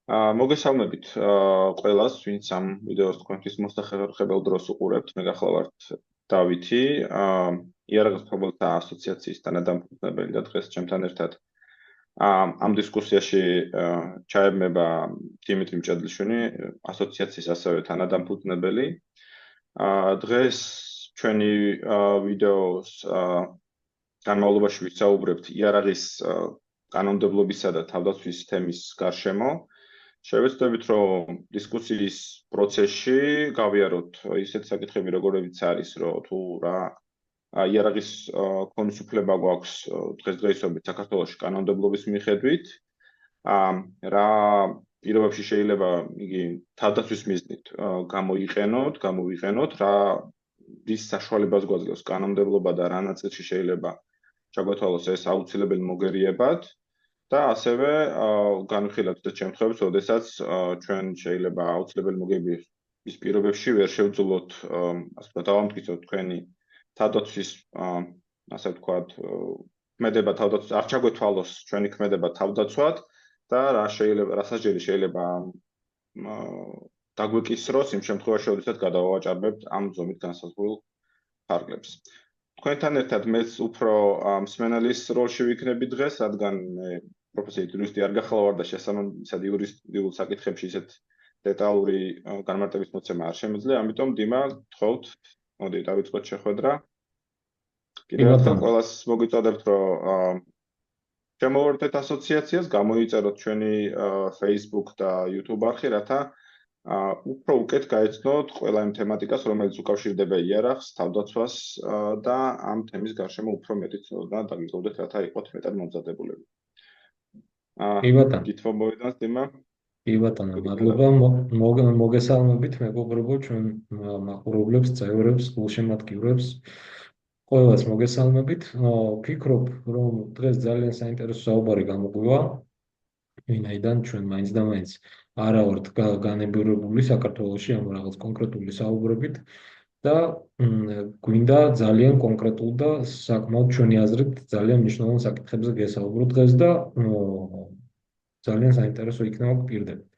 მოგესალმებით ყველას, ვინც ამ ვიდეოს თქვენთვის მოსახერხებელ დროს უყურებთ. მე გახლავართ დავითი, იარაღის მფლობელთა ასოციაციის თანადამფუძნებელი და დღეს ჩემთან ერთად ამ დისკუსიაში ჩაებმება დიმიტრი მჭედლიშვილი, ასოციაციის ასევე თანადამფუძნებელი. დღეს ჩვენი ვიდეოს განმავლობაში ვისაუბრებთ იარაღის კანონმდებლობისა და თავდაცვის თემის გარშემო. შევეცდებით, რომ დისკუსიის პროცესში გავიაროთ ისეთ საკითხები, როგორებიც არის, რომ თუ რა იარაღის ქონის უფლება გვაქვს დღესდღეობით საქართველოში კანონმდებლობის მიხედვით, რა პირობებში შეიძლება იგი თავდაცვის მიზნით გამოვიყენოთ, რა რის საშუალებას გვაძლევს კანონმდებლობა და რა ნაწილში შეიძლება ჩაგვეთვალოს ეს აუცილებელი მოგერიებად. და ასევე განვიხილავთ ეს შემთხვევებს, როდესაც ჩვენ შეიძლება აუცილებელი მოგებების ის პირობებში ვერ შევძლოთ, ასე ვთქვათ, დავამტკიცოთ თქვენი თავდაცვის, ასე ვთქვათ, ქმედება თავდაცვის, არ ჩაგვეთვალოს ჩვენი ქმედება თავდაცვად და რასაჭირო შეიძლება დაგვეკისროს იმ შემთხვევაში, როდესაც გადავავაჭარბებთ ამ ზომით განსაზღვრულ ფარგლებს. თქვენთან ერთად მეც უფრო მსმენელის როლში ვიქნები დღეს, რადგან მე პროფესიით იურისტი არ გახლავარ და შესაბამისად იურისტიულ საკითხებში ისეთ დეტალური განმარტების მოცემა არ შემიძლია, ამიტომ დიმა, გთხოვთ, მოდი დავიწყოთ შეხვედრა. კიდევ ერთხელ ყველას მოგიწოდებთ, რომ შემოვერთეთ ასოციაციას, გამოიწეროთ ჩვენი Facebook და YouTube არხი, რათა უფრო უკეთ გაეცნოთ ყველა იმ თემატიკას, რომელიც უკავშირდება იარაღს, თავდაცვას და ამ თემის გარშემო უფრო მეტი ცნობა დაგიწყობდეთ, რათა იყოთ მეტად მომზადებულები. გითხრა მოვიდანს დიმა. კი ბატონო, მადლობა. მოგესალმებით მეგობრებო, ჩვენ მაყურებლებს, წევრებს, გულშემატკივრებს. ყველას მოგესალმებით. ვფიქრობ, რომ დღეს ძალიან საინტერესო საუბარი გამოგვივა. ვინაიდან ჩვენ მაინც და მაინც არა ვართ განებირებული საქართველოში ამ რაღაც კონკრეტული საუბრებით და გვინდა ძალიან კონკრეტულ და საკმაოდ ჩვენი აზრით ძალიან მნიშვნელოვან საკითხებზე გესაუბრო დღეს და ძალიან საინტერესო იქნება გვპირდებით.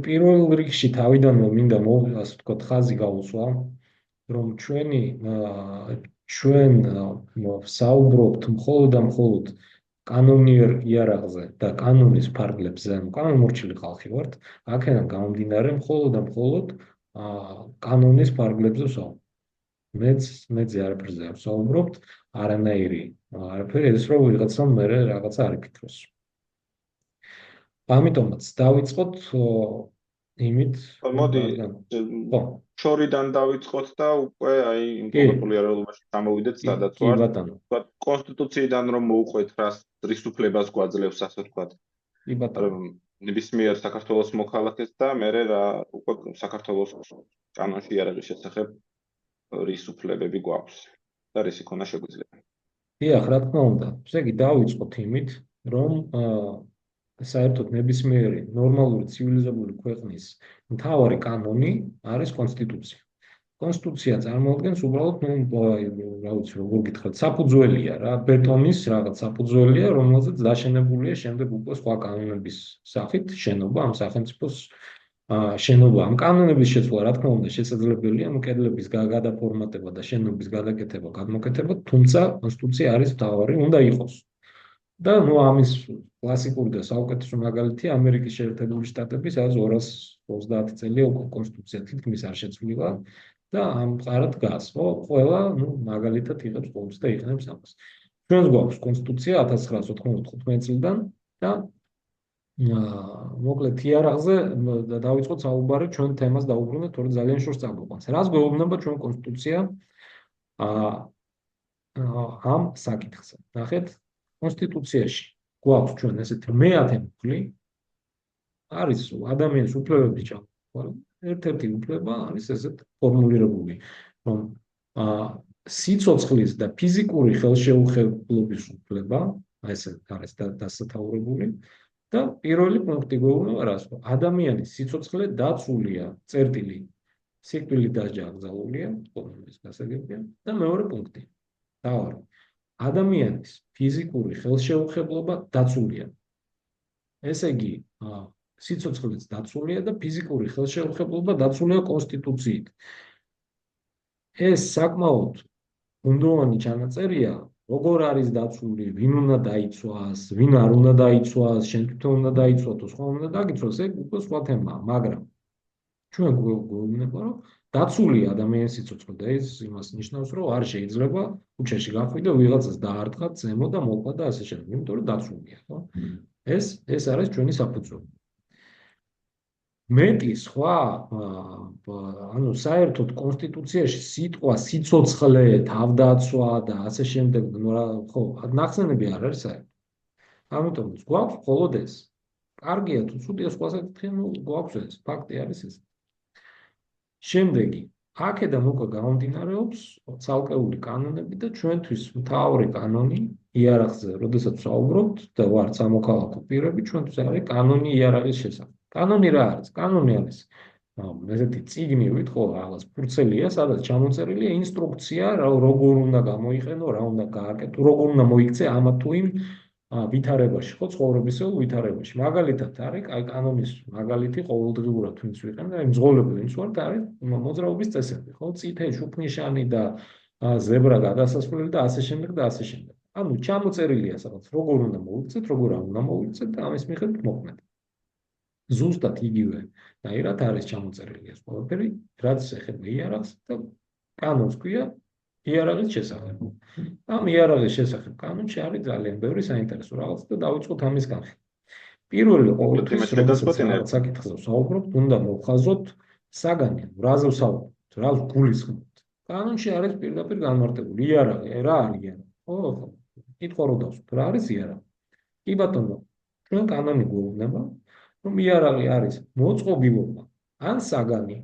პირველ რიგში თავიდანვე მინდა ასე ვთქვათ ხაზი გავუსვა, რომ ჩვენ საუბრობთ მხოლოდ და მხოლოდ კანონიერ იარაღზე და კანონის ფარგლებზე, კანონმორჩილი ხალხი ვართ, აქედან გამომდინარე მხოლოდ და მხოლოდ კანონის ფარგლებზე ვსაუბრობთ. მეც არაფერზე არ ვსაუბრობთ, არაფერი ეს რომ ვიღაცამ მე რაღაცა არ იფიქროს. ამიტომაც დავიწყოთ იმით, მოდი შორიდან დავიწყოთ და უკვე აი იმ კონკრეტული რეალობაში გამოვიდეთ, სადაც ვართ. კონსტიტუციიდან რომ მოუყვეთ რის უფლებას გვაძლევს, ასე ვთქვათ. კი ბატონო. ნებისმიერ საქართველოს მოქალაქეს და მე უკვე საქართველოს კანონში იარაღის შესახებ რის უფლებები გვაქვს და რისი ქონა შეგვიძლია. დიახ, რა თქმა უნდა. ესე იგი დავიწყოთ იმით, რომ საერთოდ ნებისმიერი ნორმალური ცივილიზებული ქვეყნის მთავარი კანონი არის კონსტიტუცია. კონსტიტუცია წარმოადგენს უბრალოდ, რა ვიცი, როგორ გითხრათ, საფუძველია რა, ბეტონის რაღაც საფუძველია, რომელზეც დაშენებულია შემდეგ უკვე სხვა კანონების სახით შენობა, ამ სახელმწიფოს შენობა. ამ კანონების შეცვლა, რა თქმა უნდა, შესაძლებელია, კედლების გადაფორმატება და შენობის გადაკეთება, გადმოკეთება, თუმცა კონსტიტუცია არის მთავარი, უნდა იყოს. და ამის კლასიკური და საუკეთესო მაგალითია ამერიკის შეერთებული შტატები, სადაც 230 წელია უკვე კონსტიტუცია თითქმის არ შეცვლილა და ამ მყარად დგას. ყველა, მაგალითად იღებს ყოველთვის და იყენებს ამას. ჩვენს გვაქვს კონსტიტუცია 1995 წლიდან და მოკლედ იარაღზე დავიწყოთ საუბარი, ჩვენ თემას დაუბრუნდეთ, თორე ძალიან შორს წაგვიყვანს. რას გვეუბნება ჩვენ კონსტიტუცია ამ საკითხზე? ნახეთ, კონსტიტუციაში გვაქვს ჩვენ ესეთი მეათე მუხლი, არის ადამიანის უფლებების ჩამოყალიბება. ერთ-ერთი უფლება არის ესეთ ფორმულირებული, რომ სიცოცხლის და ფიზიკური ხელშეუხებლობის უფლება, ესე არის დასათაურებული და პირველი პუნქტი გვეუბნება რას, რომ ადამიანის სიცოცხლე დაცულია, წერტილი სიკვდილით დასჯა-აკრძალულია, ყოველთვის გასაგებია და მეორე პუნქტი. დავარი ადამიანის ფიზიკური ხელშეუხებლობა დაცულია. ესე იგი, სიცოცხლეც დაცულია და ფიზიკური ხელშეუხებლობა დაცულია კონსტიტუციით. ეს საკმაოდ უნდოვანი ჩანაწერია, როგორ არის დაცული, ვინ უნდა დაიცვას, ვინ არ უნდა დაიცვას, შენ თვითონ უნდა დაიცვა თუ სხვა უნდა დაგიცვას, ეგ უკვე სხვა თემაა, მაგრამ ჩვენ გვეუბნება, რომ დაცულია ადამიანის სიცოცხლე და ეს იმას ნიშნავს, რომ არ შეიძლება ქუჩაში გახვიდე, ვიღაცას დაარტყა, ზემო და მოკლა და ასე შემდეგ, იმიტომ რომ დაცულია, ხო? ეს არის ჩვენი საფუძველი. მეტი სხვა, ანუ საერთოდ კონსტიტუციაში სიტყვა სიცოცხლე, თავდაცვა და ასე შემდეგ, ხო, ნახსენები არ არის საერთოდ. ამიტომ გვაქვს მხოლოდ ეს. კარგია თუ ცუდია სხვა საკითხია, ნუ გვაქვს ეს, ფაქტი არის ეს. შემდეგი, აქედან უკვე გამომდინარეობს ცალკეული კანონები და ჩვენთვის მთავარი კანონი იარაღზე, როდესაც ვსაუბრობთ და ვართ სამოქალაქო პირები, ჩვენთვის არის კანონი იარაღის შესახებ. კანონი რა არის? კანონი არის ესეთი წიგნივით, ხო, რაღაც ფურცელია, სადაც ჩამოწერილია ინსტრუქცია, როგორ უნდა გამოიყენო, რა უნდა გააკეთო, როგორ უნდა მოიქცე ამ თუ იმ ვითარებაში, ხო, ცხოვრებისეულ ვითარებაში. მაგალითად არის, აი კანონის მაგალითი ყოველდღიურად ვინც ვიყენებთ, აი მძღოლები ვინც ვართ, არის მოძრაობის წესები, ხო, წითელი შუქნიშანი და ზებრა გადასასვლელი და ასე შემდეგ და ასე შემდეგ. ანუ ჩამოწერილია სადაც როგორ უნდა მოიქცეთ, როგორ არ უნდა მოიქცეთ და ამის მიხედვით მოქმედეთ. ზუსტად იგივე დაირად არის ჩამოწერილი ეს ყველაფერი, რაც ეხება იარაღს და კანონს ქვია იარაღის შესახებ. ამ იარაღის შესახებ კანონში არის ძალიან ბევრი საინტერესო რაღაც და დავიწყოთ ამის განხილვა. პირველი ყოველთვის რაღაც საკითხზე ვსაუბრობთ, უნდა მოვხაზოთ საგანი, რაზე ვსაუბრობთ, რას გულისხმობთ. კანონში არის პირდაპირ განმარტებული იარაღი, რა არის იარაღი? ხო, კითხვა რო დავსვით, რა არის იარაღი? კი ბატონო, ჩვენ კანონი გვეუბნება, რომ იარაღი არის მოწყობილობა ან საგანი,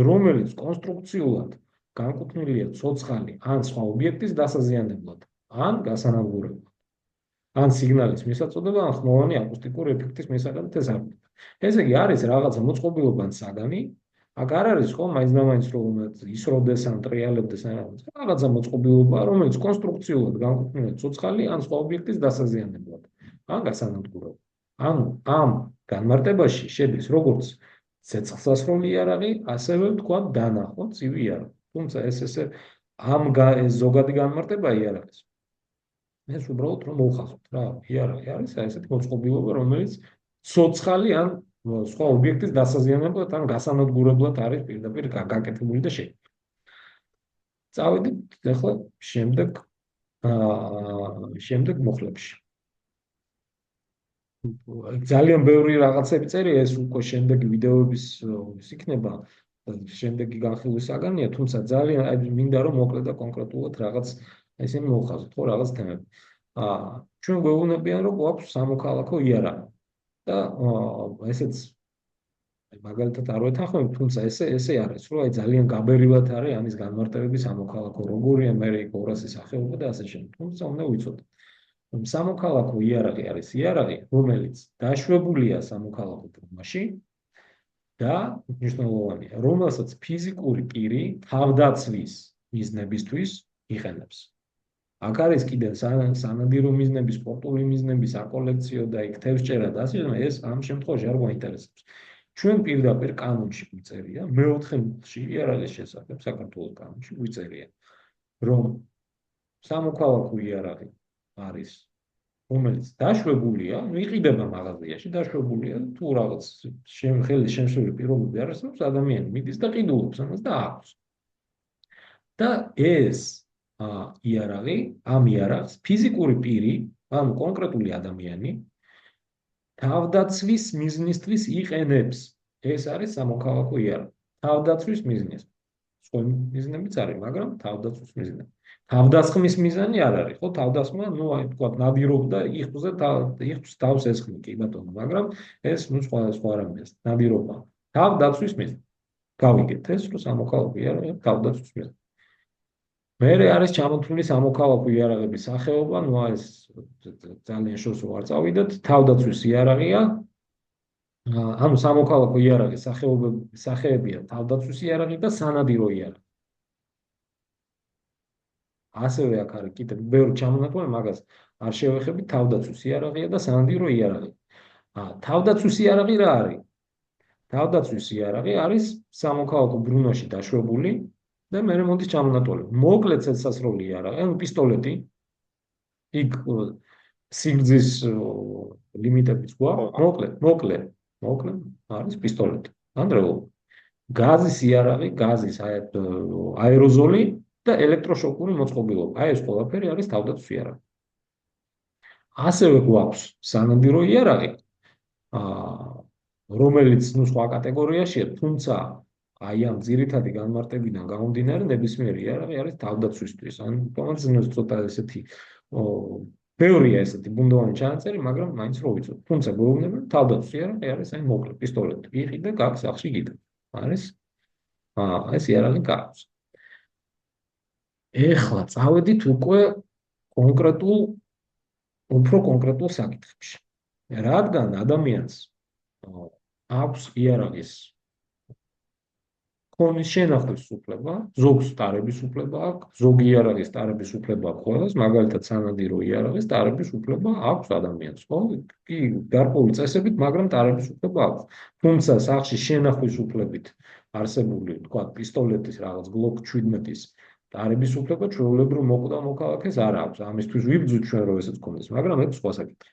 რომელიც კონსტრუქციულად განკუთვნილია ცოცხალი ან სხვა ობიექტის დასაზიანებლად, ან გასანადგურებლად, ან სიგნალის მისაწოდება, ან ხმოვანი აკუსტიკური ეფექტის მისაღებად ეს არის. ესე იგი არის რაღაცა მოწყობილობა ან საგანი, აქ არ არის ხო მაინც რომ ისროდეს ან ტრიალებდეს ან რაღაცა მოწყობილობა, რომელიც კონსტრუქციულად განკუთვნილია ცოცხალი ან სხვა ობიექტის დასაზიანებლად, ან გასანადგურებლად. ანუ ამ განმარტებაში შედის როგორც ცეცხლსასროლი იარაღი, ასევე თქვა დანახო ცივი იარაღი. თუმცა ეს ამ ზოგადი განმარტება იარაღის. ეს უბრალოდ რომ მოვხაზოთ რა, იარაღი არის ესეთი მოწყობილობა, რომელიც ცოცხალი ან სხვა ობიექტის დასაზიანებლად ან გასანადგურებლად არის პირდაპირ გაკეთებული და შექმნილი. წავედით ახლა შემდეგ მոխლებში. ძალიან ბევრი რაღაცები წერია, ეს უკვე შემდეგი ვიდეოების ის იქნება, შემდეგი განხილვის საგანია, თუმცა ძალიან მინდა რომ მოკლედ და კონკრეტულად რაღაც ესენი მოვხაზოთ, ხო, რაღაც თემები. ჩვენ გვეუბნებიან, რომ გვაქვს სამოქალაქო იარაღი და ესეც მაგალითად არ ვეთანხმები, თუმცა ესე არის, რომ აი ძალიან გაბერილად არის ამის განმარტებები სამოქალაქო როგორია, მე იქ 200 სახეობა და ასე შემდეგ. თუმცა უნდა ვიცოდეთ სამოქალაქო იარაღი არის იარაღი, რომელიც დაშვებულია სამოქალაქო ფორმაში და მნიშვნელოვანია, რომელსაც ფიზიკური პირი თავდაცვის მიზნებისთვის იყენებს. აქ არის კიდევ სანადირო მიზნები, სპორტული მიზნები, საკოლექციო და იქ თევზჭერა და ასე შემდეგ, ეს ამ შემთხვევაში არ გვაინტერესებს. ჩვენ პირდაპირ კანონში გვიწერია, მე-4 მუხლში იარაღის შესახებ საქართველოს კანონში გვიწერია, რომ სამოქალაქო იარაღი არის, რომელიც დაშვებულია, იყიდება მაღაზიაში, დაშვებულია, თუ რაღაც ხელის შემშლელი პირობები არსებობს, ადამიანი მიდის და ყიდულობს ამას და აქვს. და ეს იარაღი, ამ იარაღს ფიზიკური პირი, ანუ კონკრეტული ადამიანი თავდაცვის მიზნისთვის იყენებს. ეს არის სამოქალაქო იარაღი. თავდაცვის მიზნისთვის. სხვა მიზნებიც არის, მაგრამ თავდაცვის მიზნები. თავდასხმის მიზანი არ არის, ხო? თავდასხმა, ნუ აი თქვა ნადირობდა, იხვის თავს ესხმი, კი ბატონო, მაგრამ ეს ნუ სხვა რამეა, ნადირობა. თავდაცვის მიზანი. გავიგეთ ეს, რომ სამოქალაქო იარაღი თავდაცვის მიზანი. მერე არის ჩამოთვლილი სამოქალაქო იარაღების სახეობა, ნუ ეს ძალიან შორს ვარ წავიდეთ, თავდაცვის იარაღია. ანუ სამოქალაქო იარაღის სახეებია თავდაცვის იარაღი და სანადირო იარაღი. ასევე აქ არის კიდევ ბევრი ჩამონათვალი, მაგას არ შევეხებით, თავდაცვის იარაღია და სანადირო იარაღი. თავდაცვის იარაღი რა არის? თავდაცვის იარაღი არის სამოქალაქო ბრუნვაში დაშვებული და მე მოდის ჩამონატოლი. მოკლედ ცეცხლსასროლი იარაღი, ანუ პისტოლეტი. იქ სიგრძის ლიმიტებიც გვაქვს. მოკლედ არის პისტოლეტი. ან რევოლვერი. გაზის იარაღი, გაზის აეროზოლი და ელექტროშოკური მოწყობილობა. აი ეს ყველაფერი არის თავდაცვის იარაღი. ასევე გვაქვს სანადირო იარაღი, რომელიც სხვა კატეგორიაშია, თუმცა აი ამ ძირითადი განმარტებიდან გამომდინარე, ნებისმიერი იარაღი არის თავდაცვისთვის. ან თუმცა ცოტა ესეთი თეორია ესეთი ბუნდოვანი ჩანაწერი, მაგრამ მაინც რო ვიცოთ. თუმცა გვეუბნება, თავდაცვის იარაღი არის აი მოკლე პისტოლეტი. იყიდა გაქვს სახში გიდა. არის ეს იარაღი გაქვს. ეხლა წავედით უკვე უფრო კონკრეტულ საკითხებში. რადგან ადამიანს აქვს იარაღის ქონის შენახვის უფლება, ზოგს ტარების უფლება აქვს, ზოგი იარაღის ტარების უფლება აქვს ყველას, მაგალითად სანადირო იარაღის ტარების უფლება აქვს ადამიანს, ხო? კი, გარკვეული წესებით, მაგრამ ტარების უფლება აქვს. თუმცა სახში შენახვის უფლებით არსებული, თქვა, პისტოლეტის რაღაც გლოკ 17-ის ტარების უფლება ჩვეულებრივ მოკვდა მოქალაქეს არ აქვს. ამისთვის ვიბრძვით ჩვენ რომ ესეც გქონდეს, მაგრამ ეს სხვა საკითხი.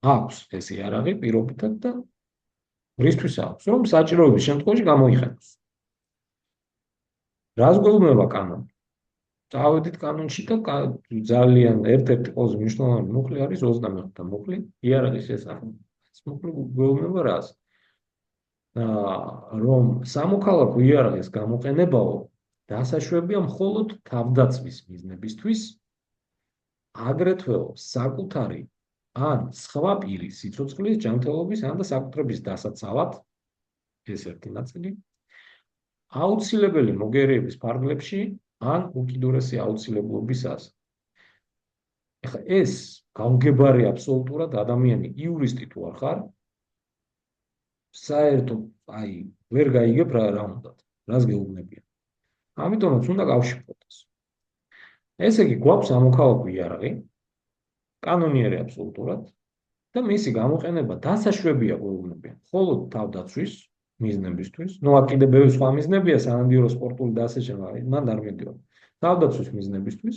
აქვს ეს იარაღი პირობითად და რისთვის აქვს, რომ საჭიროების შემთხვევაში გამოიყენოს. რას გვეუბნება კანონი? წავედით კანონში და ძალიან ერთ-ერთი ყველაზე მნიშვნელოვანი მუხლი არის 25-და მუხლი იარაღის შესახებ. ეს მუხლი გვეუბნება რას? რომ სამოქალაქო იარაღის გამოყენებაო დასაშვებია მხოლოდ თავდაცვის მიზნებისთვის, აგრეთვეო საკუთარი ან სხვა პირის სიცოცხლის, ჯანმრთელობის ან და საკუთრების დასაცავად, ეს ერთი ნაწილი, აუცილებელი მოგერიების ფარგლებში ან უკიდურესი აუცილებლობისას. ეხლა ეს გამგებარი აბსოლუტურად ადამიანი იურისტი თუ არ ხარ, საერთოდ აი ვერ გაიგებ რა უნდათ, რას გეუბნებიან. ამიტომაც უნდა გავშიფროთ ეს. ესე იგი გვაქვს სამოქალაქო იარაღი, კანონიერი აბსოლუტურად და მისი გამოყენება დასაშვებია გვეუბნებიან მხოლოდ თავდაცვის მიზნებისთვის. ნუ აქ კიდე ბევრი სხვა მიზნებია, სანადირო სპორტული და ასე შემდეგ, მან არ მიდიო. თავდაცვის მიზნებისთვის.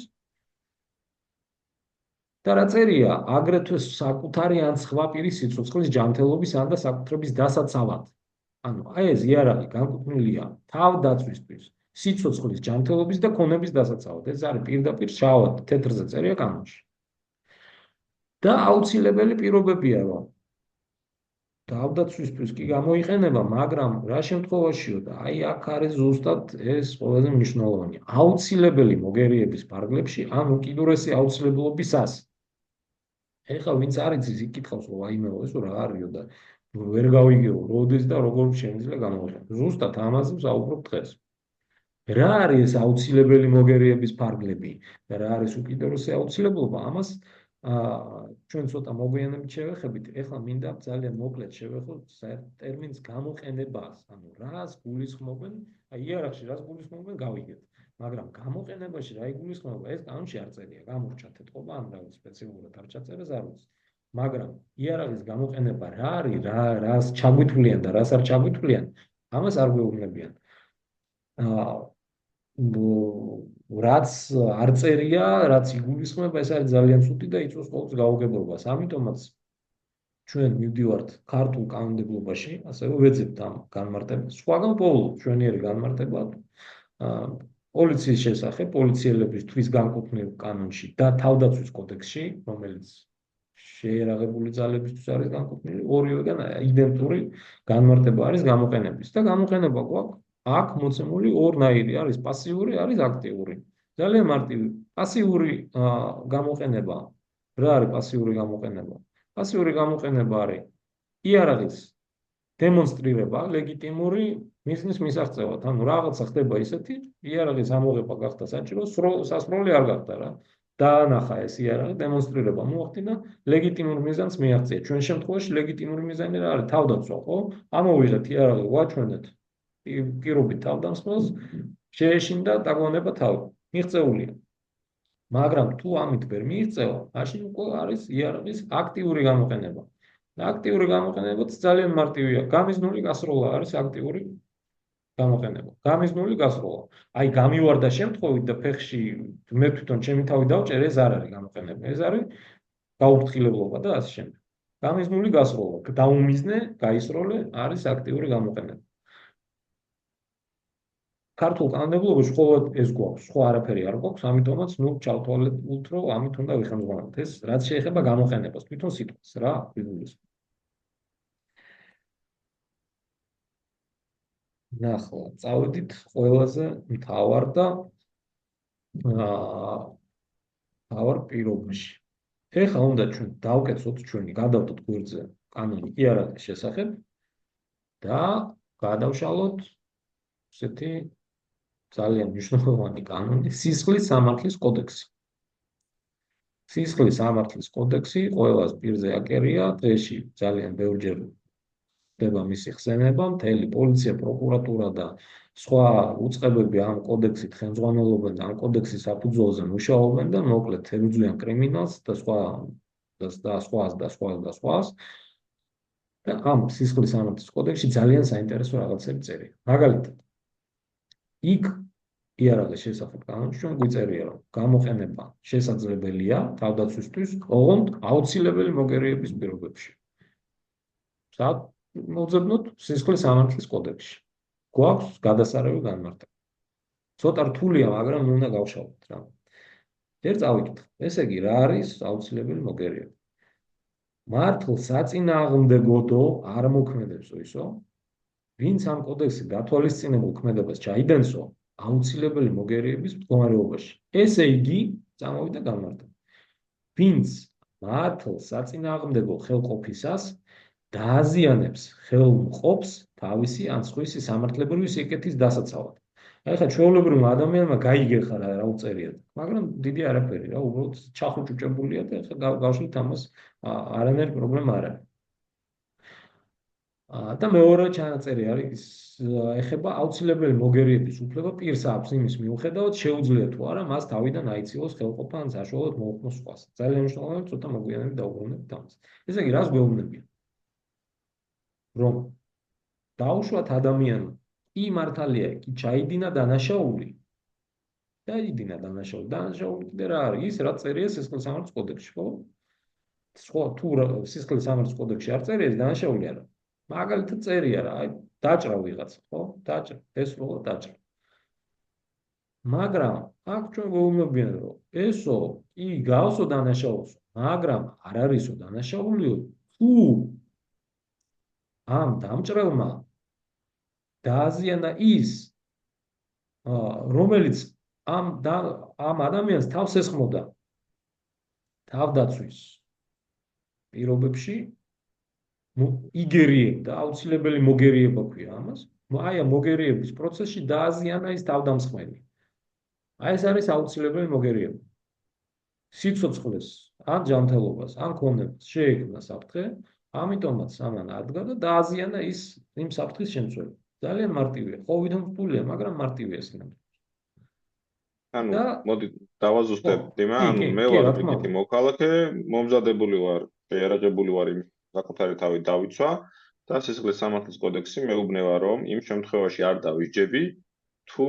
და რა წერია, აგრეთვე საკუთარი ან სხვა პირის სიცოცხლის, ჯანმრთელობის ან და საკუთრების დასაცავად. ანუ აი ეს იარაღი განკუთვნილია თავდაცვისთვის, სიცოცხლის, ჯანმრთელობის და ქონების დასაცავად. ეს არის პირდაპირ შავად თეთრზე წერია კანონში. და აუცილებელი პირობებია, რომ თავდაცვისთვის კი გამოიყენება, მაგრამ რა შემთხვევაშიო და აი აქ არის ზუსტად ეს ყველაზე მნიშვნელოვანი. აუცილებელი მოგერიების ფარგლებში ან უკიდურესი აუცილებლობისას. ეხლა ვინც არ იცის, იკითხავს, რომ აიმეო ეს რა არისო და ვერ გავიგეო, როდის და როგორ შეიძლება გამოიყენო. ზუსტად ამაზე ვსაუბრობ დღეს. რა არის ეს აუცილებელი მოგერიების ფარგლები და რა არის უკიდურესი აუცილებლობა? ამას ჩვენ ცოტა მოგვიანებით შევეხებით. ეხლა მინდა ძალიან მოკლედ შევეხოთ ტერმინს გამოყენებას. ანუ რას გულისხმობენ, აი იარაღში რას გულისხმობენ, გავიგეთ. მაგრამ გამოყენებაში რა იგულისხმება, ეს კანონში არ წერია. გამორჩა თეთრობა, ან რაღაც სპეციალურად არ ჩაწერეს, არ ვიცი. მაგრამ იარაღის გამოყენება რა არის, რას ჩაგვითვლიან და რას არ ჩაგვითვლიან, ამას არ გვეუბნებიან. რაც არ წერია, რაც იგულისხმება, ეს არის ძალიან ცუდი და იწვევს ყოველს გაუგებრობას. ამიტომაც ჩვენ მივდივართ ქართულ კანონმდებლობაში, ასევე ვეძებთ ამ განმარტებას. სხვაგან პოულობ ჩვენიერი განმარტება პოლიციის შესახებ, პოლიციელებისთვის განკუთვნილ კანონში და თავდაცვის კოდექსში, რომელიც შეერაღებული ძალებისთვის არის განკუთვნილი, ორივეგან იდენტური განმარტება არის გამოყენების და გამოყენება გვაქვს აქ მოცემული ორნაირი, არის პასიური, არის აქტიური. ძალიან მარტივი. პასიური გამოყენება. რა არის პასიური გამოყენება? პასიური გამოყენება არის იარაღის დემონსტრირება ლეგიტიმური მიზნის მისაღწევად. ანუ რაღაცა ხდება ისეთი, იარაღის ამოღება გახდა საჭირო, სასროლი არ გახდა რა. დაანახა ეს იარაღი, დემონსტრირება მოახდინა, ლეგიტიმურ მიზანს მიაღწია. ჩვენ შემთხვევაში ლეგიტიმური მიზანი რა არის? თავდაცვა, ხო? ამოვიღეთ იარაღი, ვაჩვენეთ პირობით თავდამსხმელს, შეეშინდა დაგვანება თავი. მიღწეულია. მაგრამ თუ ამით ვერ მიიღწევა, მაშინ უკვე არის იარაღის აქტიური გამოყენება. და აქტიური გამოყენებაც ძალიან მარტივია. გამიზნული გასროლა არის აქტიური გამოყენება. გამიზნული გასროლა. აი გამივარდა შემთხვევით და ფეხში მე თვითონ ჩემი თავი დავჭერ, ეს არ არის გამოყენება. ეს არის გაუფრთხილებლობა და ასე შემდეგ. გამიზნული გასროლა, დაუმიზნე, გაისროლე არის აქტიური გამოყენება. ქართულ კანონმდებლობაში მხოლოდ ეს გვაქვს, სხვა არაფერი არ გვაქვს, ამიტომაც ჩავთვალებთ, რომ ამით უნდა ვიხმოვანოთ ეს, რაც შეეხება გამოყენებას, თვითონ სიტყვას რა, პირველის. ნახლა, წავედით ყველაზე მთავარ და მთავარ პირობაში. ეხლა უნდა ჩვენ დავკეთოთ ჩვენი გადავდოთ გვერდზე კანონი იარაღის შესახებ და გადავშალოთ ესეთი ძალიან მნიშვნელოვანი კანონი სისხლის სამართლის კოდექსი. სისხლის სამართლის კოდექსი ყველას პირზე აკერია, დღეში ძალიან ბევრჯერ ხდება მისი ხსენება, მთელი პოლიცია, პროკურატურა და სხვა უწყებები ამ კოდექსით ხელმძღვანელობენ და ამ კოდექსის საფუძველზე მუშაობენ და მოკლედ თერუძვლიან კრიმინალს და სხვას. და ამ სისხლის სამართლის კოდექსში ძალიან საინტერესო რაღაცები წერია. მაგალითად, იქ იარაღის შესახებ კანონში ჩვენ გვიწერია, რომ გამოყენება შესაძლებელია თავდაცვისთვის ოღონდ აუცილებელი მოგერიების პირობებში. სად მოძებნოთ სისხლის სამართლის კოდექსში. გვაქვს გადასარევი განმარტება. ცოტა რთულია, მაგრამ უნდა გავშალოთ რა. ჯერ წავიკითხოთ. ესე იგი, რა არის აუცილებელი მოგერიება? მართლ საწინააღმდეგოდო არ მოქმედებს ისო, ვინც ამ კოდექსში გათვალისწინებულ ქმედებას ჩაიდენსო აუცილებელი მოგერიების მდგომარეობაში. ესე იგი, წამოვიდა განმარტება. ვინც მართლ საწინააღმდეგო ხელყოფისას დააზიანებს ხელმყოფს თავისი ან სხვისი სამართლებრივი სიკეთის დასაცავად. ეხლა ჩვეულებრივმა ადამიანმა გაიგერხა რა უწერია, მაგრამ დიდი არაფერი რა, უბრალოდ ჩახუჭუჭებულია და ეხლა გავშლით ამას, არანაირი პრობლემა არ არის. და მეორე ჩანაწერი არის ეხება აუცილებელი მოგერიების უფლება პირს აქვს იმის მიუხედავად შეუძლია თუ არა მას თავიდან აიცილოს ხელყოფა ან საშუალოდ მოუხმოს სხვას. ძალიან მნიშვნელოვანია, ცოტა მოგვიანებით დავუბრუნდებით ამას. ესე იგი, რას გვეუბნებიან? რომ დაუშვათ ადამიანმა კი მართალია, კი ჩაიდინა დანაშაული. დანაშაული კიდე რა არის? ის რაც წერია სისხლის სამართლის კოდექსში, ხო? სხვა თუ სისხლის სამართლის კოდექსში არ წერია, დანაშაული არა. მაგალითად წერია რა, აი დაჭრა ვიღაცა, ხო? დაჭრა, ესროლა დაჭრა. მაგრამ აქ ჩვენ გვეუბნებიან, რომ ესო კი გავსო დანაშაულს, მაგრამ არ არისო დანაშაულიო, თუ ამ დამჭრელმა დააზიანა ის, რომელიც ამ ადამიანს თავს ესხმოდა თავდაცვის პირობებში, იგერიებდა, აუცილებელი მოგერიება ქვია ამას. აი ამ მოგერიების პროცესში დააზიანა ის თავდამსხმელი. აი ეს არის აუცილებელი მოგერიება. სიცოცხლეს, ან ჯანმრთელობას, ან ქონებას შეექმნა საფრთხე, ამიტომაც ამან ადგა და დააზიანა ის იმ საფრთხის შემცველი. ძალიან მარტივია. ყოველდღე რთულია, მაგრამ მარტივია სინამდვილეში. ანუ მოდი დავაზუსტებ, დიმა, ანუ მე ვარ პიკეტი მოქალაქე, მომზადებული ვარ, შეიარაღებული ვარ იმ საკუთარი თავი დავიცვა და სისხლის სამართლის კოდექსი მეუბნება, რომ იმ შემთხვევაში არ დავისჯები, თუ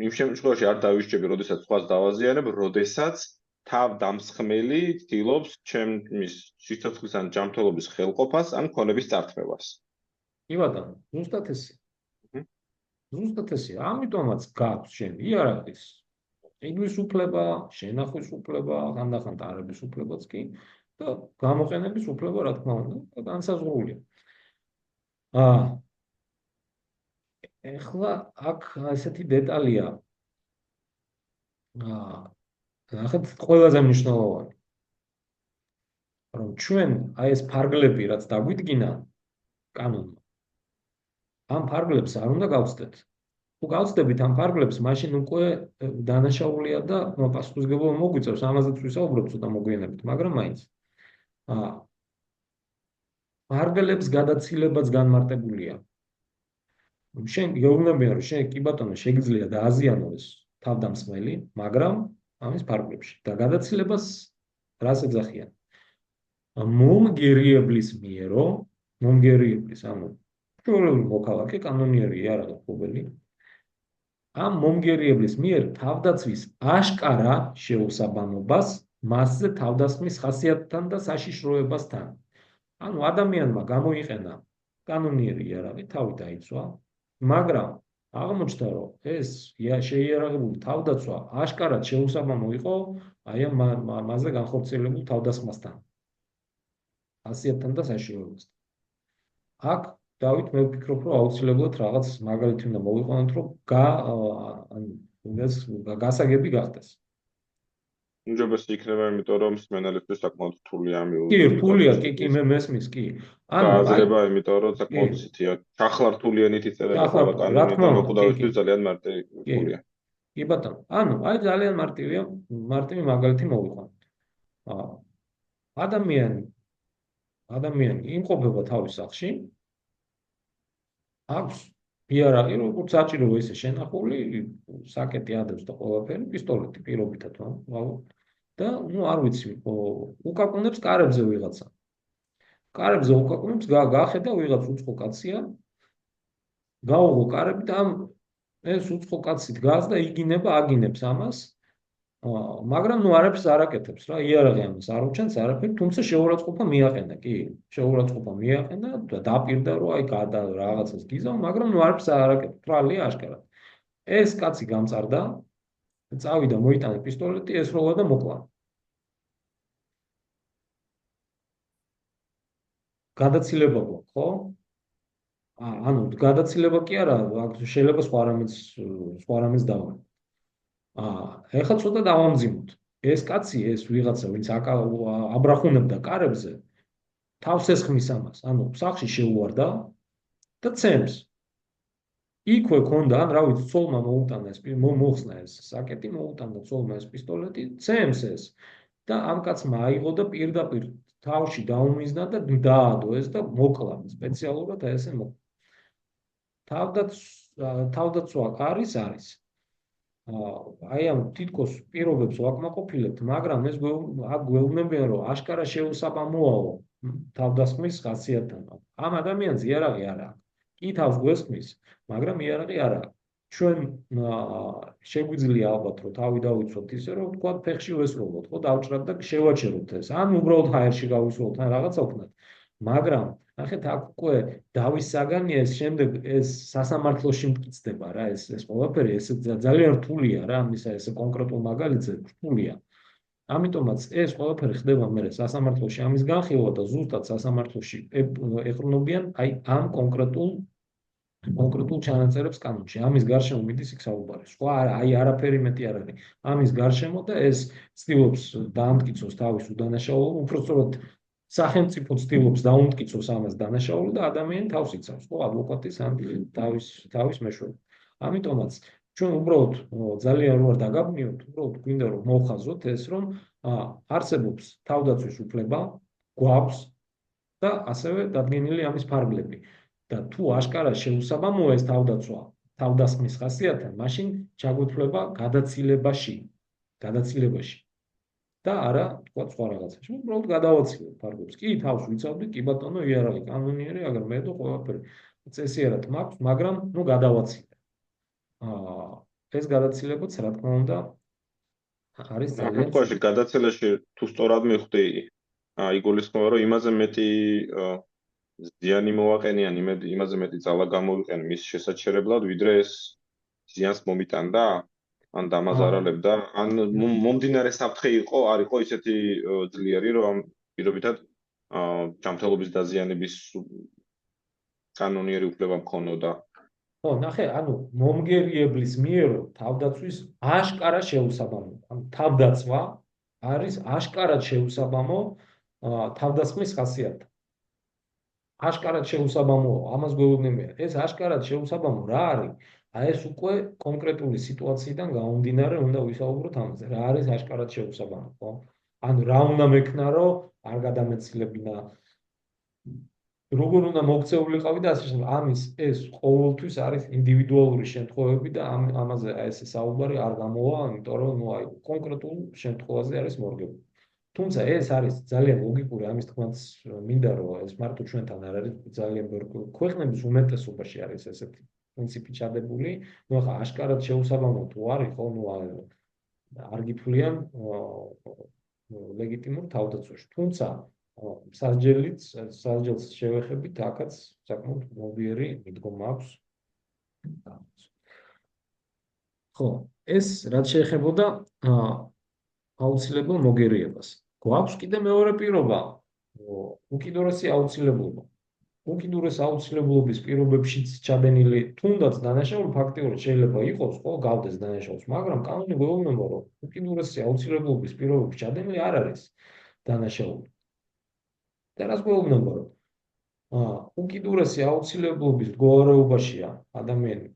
იმ შემთხვევაში არ დავისჯები, როდესაც სხვას დავაზიანებ, როდესაც თავდამსხმელი ცდილობს ჩემის სიცოცხლის ან ჯანმრთელობის ხელყოფას ან ქონების წართმევას. კი ბატონო, ზუსტად ესე. ზუსტად ესე. ამიტომაც გაქვს შენ იარაღის ყიდვის უფლება, შენახვის უფლება, ხანდახან დარების უფლებაც კი და გამოყენების უფლება, რა თქმა უნდა, განსაზღვრულია. ეხლა აქ ესეთი დეტალია. ნახეთ, ყველაზე მნიშვნელოვანი. რომ ჩვენ აი ეს ფარგლები, რაც დაგვიდგინა კანონმა, ამ ფარგლებს არ უნდა გავცდეთ. თუ გავცდებით ამ ფარგლებს, მაშინ უკვე დანაშაულია და პასუხისმგებლობა მოგვიწევს, ამაზეც ვისაუბრებ ცოტა მოგვიანებით, მაგრამ მაინც. ფარგლებს გადაცილებაც განმარტებულია. შენ გეუბნებიან, რომ შენ კი ბატონო შეგიძლია დააზიანო ეს თავდამსხმელი, მაგრამ ამის ფარგლებში და გადაცილებას რას ეძახიან? მომგერიებლის მიერო, მომგერიებლის, ანუ ჩვეულებრივი მოქალაქე, კანონიერი იარაღი მფლობელი, ამ მომგერიებლის მიერ თავდაცვის აშკარა შეუსაბამობას მასზე თავდასხმის ხასიათთან და საშიშროებასთან. ანუ ადამიანმა გამოიყენა კანონიერი იარაღი, თავი დაიცვა, მაგრამ აღმოჩნდა, რომ ეს შეიარაღებული თავდაცვა აშკარად შეუსაბამო იყო აი ამ მასზე განხორციელებულ თავდასხმასთან. ხასიათთან და საშიშროებასთან. აქ დავით, მე ვფიქრობ, რომ აუცილებლად რაღაც მაგალითი უნდა მოვიყვანოთ, რომ გასაგები გახდეს. უმჯობესი იქნება, იმიტომ რომ სმენელისთვის საკმაოდ რთულია კი, რთულია, კი, მე მესმის, კი. გააზრება, იმიტომ რომ საკმაოდ ისეთია, ჩახლართულიანით იწერება ყველა კანონი და მოკვდავისთვის ძალიან მარტივია. კი ბატონო, ანუ აი ძალიან მარტივი მაგალითი მოვიყვანოთ. ადამიანი იმყოფება თავის სახლში, აქვს იარაღი, როგორც საჭირო ისე შენახული, საკეტი ადევს და ყველაფერი, პისტოლეტი პირობითად, და არ ვიცი, უკაკუნებს კარებზე ვიღაცა. კარებზე უკაკუნებს, გაახედა ვიღაც უცხო კაცია, გაუღო კარები და ეს უცხო კაცი დგას და აგინებს ამას, მაგრამ არაფერს არ აკეთებს რა, იარაღი ამას არ უჩენს, არაფერი, თუმცა შეურაცხყოფა მიაყენა, კი, შეურაცხყოფა მიაყენა და დაპირდა, რომ აი რაღაცას გიზავ, მაგრამ არაფერს არ აკეთებს, თვალია აშკარად. ეს კაცი გამწარდა, წავიდა, მოიტანა პისტოლეტი, ესროლა და მოკლა. გადაცილება გვაქვს, ხო? ანუ გადაცილება კი არა, შეიძლება სხვა რამეს დავარ. ეხლა ცოტა დავამძიმოთ. ეს კაცი, ეს ვიღაცა, ვინც აბრახუნებდა კარებზე, თავს ესხმის ამას, ანუ სახლში შეუვარდა და ცემს. იქვე ქონდა, რა ვიცი, ცოლმა მოუტანა მოხსნა ეს საკეტი, მოუტანა ცოლმა ეს პისტოლეტი, ცემს ეს და ამ კაცმა აიღო და პირდაპირ თავში დაუმიზნა და დაადო ეს და მოკლა სპეციალურად ესე მოკლა. თავდაცვა არის. აი ამ თითქოს პირობებს ვაკმაყოფილებთ, მაგრამ ეს გვეუბნებიან, რომ აშკარა შეუსაბამოაო თავდასხმის ხასიათთან. ამ ადამიანს იარაღი არ აქვს. კი თავს გვესხმის, მაგრამ იარაღი არ აქვს. ჩვენ შეგვიძლია ალბათ, რომ თავი დავიცვათ ისე, რომ თქვა ფეხში ვესროლოთ, ხო, დავჭრათ და შევაჩეროთ ეს. ან უბრალოდ ჰაერში გავისროლოთ, ან რაღაცა ვქნათ. მაგრამ ნახეთ, აქ უკვე დავის საგანია, ეს შემდეგ ეს სასამართლოში მტკიცდება რა, ეს ყველაფერი, ეს ძალიან რთულია რა, ამისა ეს კონკრეტულ მაგალითზე რთულია. ამიტომაც ეს ყველაფერი ხდება მე სასამართლოში ამის განხილვა და ზუსტად სასამართლოში ეყრდნობიან აი ამ კონკრეტულ ჩანაწერებს კანონში. ამის გარშემო მიდის იქ საუბარი. სხვა აი არაფერი მეტი არ არის. ამის გარშემო და ეს ცდილობს დაამტკიცოს თავის უდანაშაულობა, უпростоროდ სახელმწიფო ცდილობს დაუმტკიცოს ამას დანაშაული და ადამიანი თავს იცავს, ხო, ადვოკატის ან თავის მეშვეობით. ამიტომაც ჩვენ უბრალოდ ძალიან რო არ დაგაბნიოთ, უბრალოდ გვინდა რომ მოვხაზოთ ეს, რომ არსებობს თავდაცვის უფლება, გვაქვს და ასევე დადგენილი ამის ფარგლები. და თუ აშკარა შეუსაბამოა ეს თავდაცვა თავდასხმის ხასიათთან, მაშინ ჩაგვეთვლება გადაცილებაში. და არა, თქვა სხვა რაღაცაში. უბრალოდ გადავაცილებ ფარგლებს. კი, თავს ვიცავდი, კი ბატონო, იარაღი კანონიერი, აგერ მე და ყველაფერი წესიერად მაქვს, მაგრამ გადავაცილებ. ეს გადაცილებაც, რა თქმა უნდა, არის ძალიან თქვაში გადაცილაში თუ სწორად მივხვდი, იგულისხმება, რომ იმაზე მეტი ზიანი მოვაყენიან, იმაზე მეტი ძალა გამოვიყენ მის შესაჩერებლად, ვიდრე ეს ზიანს მომიტანდა. ან დამაზარალებდა, ან მომდინარე საფრთხე არ იყო ისეთი ძლიერი, რომ პირობითად ჯანმრთელობის დაზიანების კანონიერი უფლება მქონოდა. ხო, ნახე, ანუ მომგერიებლის მიერო თავდაცვის აშკარა შეუსაბამო. ანუ თავდაცვა არის აშკარად შეუსაბამო თავდასხმის ხასიათთან. აშკარად შეუსაბამოა, ამას გვეუბნებიან. ეს აშკარად შეუსაბამო რა არის? აი ეს უკვე კონკრეტული სიტუაციიდან გამომდინარე უნდა ვისაუბროთ ამაზე. რა არის აშკარად შეუსაბამო, ხო? ანუ რა უნდა მექნა, რომ არ გადამეცილებინა როგორ უნდა მოქცეულიყავი და ასე შემდეგ. ამის ეს ყოველთვის არის ინდივიდუალური შემთხვევები და ამაზე ესე საუბარი არ გამოვა, იმიტომ რომ კონკრეტულ შემთხვევაზე არის მორგებული. თუმცა ეს არის ძალიან ლოგიკური, ამის თქმაც მინდა რომ ეს მარტო ჩვენთან არ არის, ძალიან ბევრი ქვეყნების უმეტესობაში არის ესეთი პრინციპი ჩადებული. ნუ ახლა აშკარად შეუსაბამო თუ არის, ხო, ნუ არ გითვლიან ლეგიტიმურ თავდაცვაში. თუმცა სასჯელს შევეხებით, აქაც საკმაოდ მობიერი მიდგომა აქვს. ხო, ეს რაც შეეხებოდა აუცილებელ მოგერიებას. გვაქვს კიდე მეორე პირობა, უკიდურესი აუცილებლობა. უკიდურეს აუცილებლობის პირობებშიც ჩადენილი თუნდაც დანაშაული ფაქტიურად შეიძლება იყოს, ხო, გავდეს დანაშაულს, მაგრამ კანონი გვეუბნება, რომ უკიდურესი აუცილებლობის პირობებში ჩადენილი არ არის დანაშაული. და რას გვეუბნება, რომ უკიდურესი აუცილებლობის მდგომარეობაშია ადამიანი,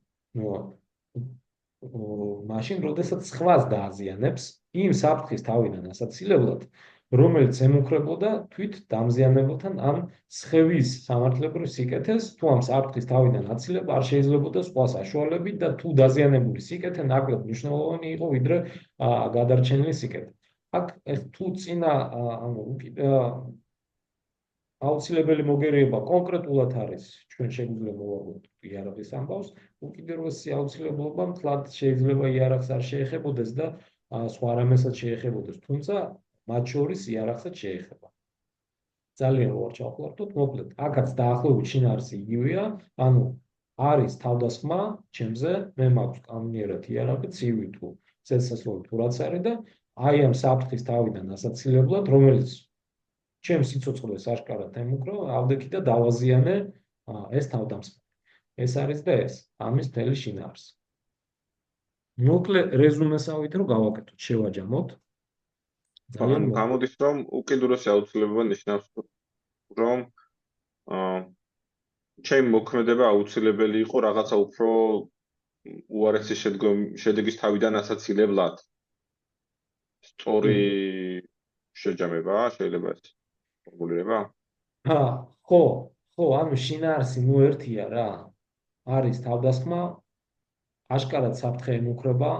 მაშინ, როდესაც სხვას დააზიანებს იმ საფრთხის თავიდან ასაცილებლად, რომელიც ემუქრებოდა თვით დამზიანებელთან ან სხევის სამართლებრივ სიკეთეს, თუ ამ საფრთხის თავიდან აცილება არ შეიძლებოდა სხვა საშუალებით და თუ დაზიანებული სიკეთე ნაკლებ მნიშვნელოვანი იყო, ვიდრე გადარჩენილი სიკეთე. აქ თუ წინა აუცილებელი მოგერიება კონკრეტულად არის, ჩვენ შეგვიძლია მოვაყოთ იარაღის ამბავს, უკიდურესი აუცილებლობა მთლად შეიძლება იარაღს არ შეეხებოდეს და სხვა რამესაც შეეხებოდეს, თუმცა მათ შორის იარაღსაც შეეხება. ძალიან უარ ჩავხლართოთ, მოკლედ, აქაც დაახლოებით შინაარსი იგივეა, ანუ არის თავდასხმა ჩემზე, მე მაქვს კანონიერად იარაღი, ცივი თუ წესასწაული თუ რაც არის და აი ამ საფრთხის თავიდან ასაცილებლად, რომელიც ჩემს სიცოცხლეს აშკარად ემუქრო, ავდექი და დავაზიანე ეს თავდამსხმელი. ეს არის და ეს, ამის მთელი შინაარსი. მოკლე რეზუმესავით რომ გავაკეთოთ, შევაჯამოთ. ძალიან გამოდის რომ უკიდურესი აუცილებლობა ნიშნავს რომ ჩემი მოქმედება აუცილებელი იყო რაღაცა უფრო უარესი შედეგის თავიდან ასაცილებლად. სწორი შეჯამება შეიძლება ეს ფორმულირება? ხო, ანუ შინაარსი ნუ ერთია რა. არის თავდასხმა, აშკარად საფრთხე ემუქრება